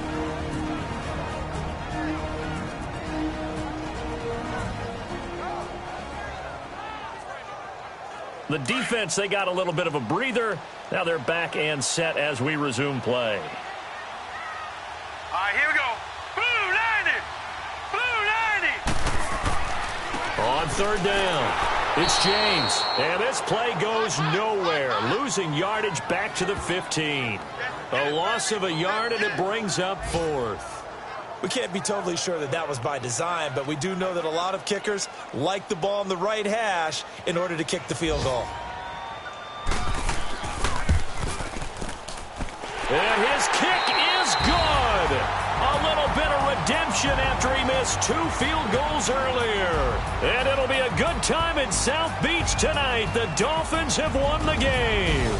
The defense, they got a little bit of a breather. Now they're back and set as we resume play. All right, here we go. Blue 90. Blue 90. On 3rd down, it's James. And this play goes nowhere. Losing yardage back to the 15. A loss of a yard, and it brings up 4th. We can't be totally sure that that was by design, but we do know that a lot of kickers like the ball on the right hash in order to kick the field goal. And his kick is good. A little bit of redemption after he missed 2 field goals earlier. And it'll be a good time in South Beach tonight. The Dolphins have won the game.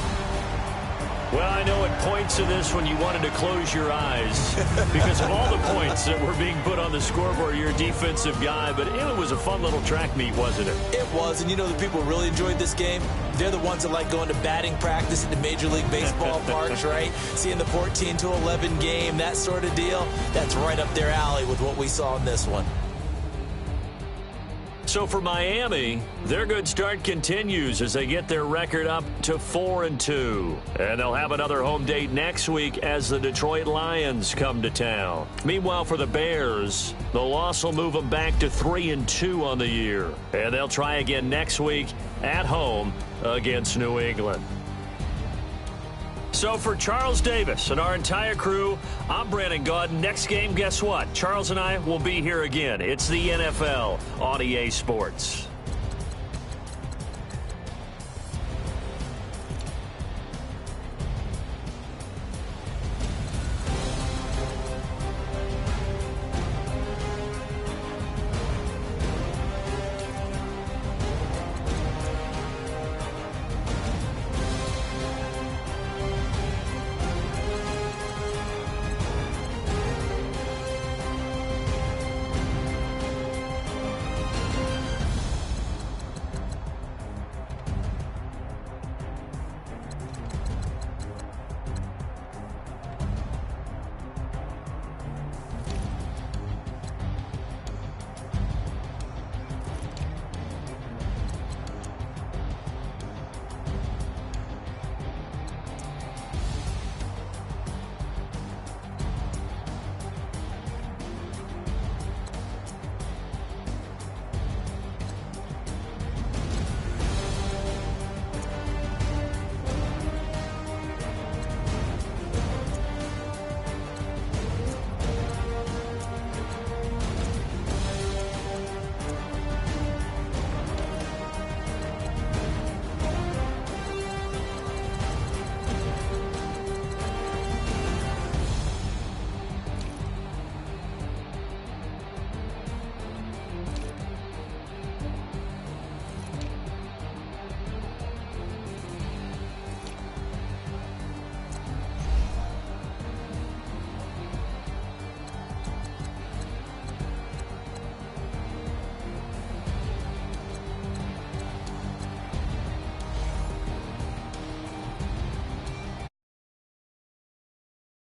Well, I know at points in this one you wanted to close your eyes because of all the points that were being put on the scoreboard. You're a defensive guy, but it was a fun little track meet, wasn't it? It was, and you know the people who really enjoyed this game? They're the ones that like going to batting practice at the Major League Baseball parks, right? Seeing the 14-11 game, that sort of deal. That's right up their alley with what we saw in this one. So for Miami, their good start continues as they get their record up to 4-2. And they'll have another home date next week as the Detroit Lions come to town. Meanwhile, for the Bears, the loss will move them back to 3-2 on the year. And they'll try again next week at home against New England. So for Charles Davis and our entire crew, I'm Brandon Gaudin. Next game, guess what? Charles and I will be here again. It's the NFL on EA Sports.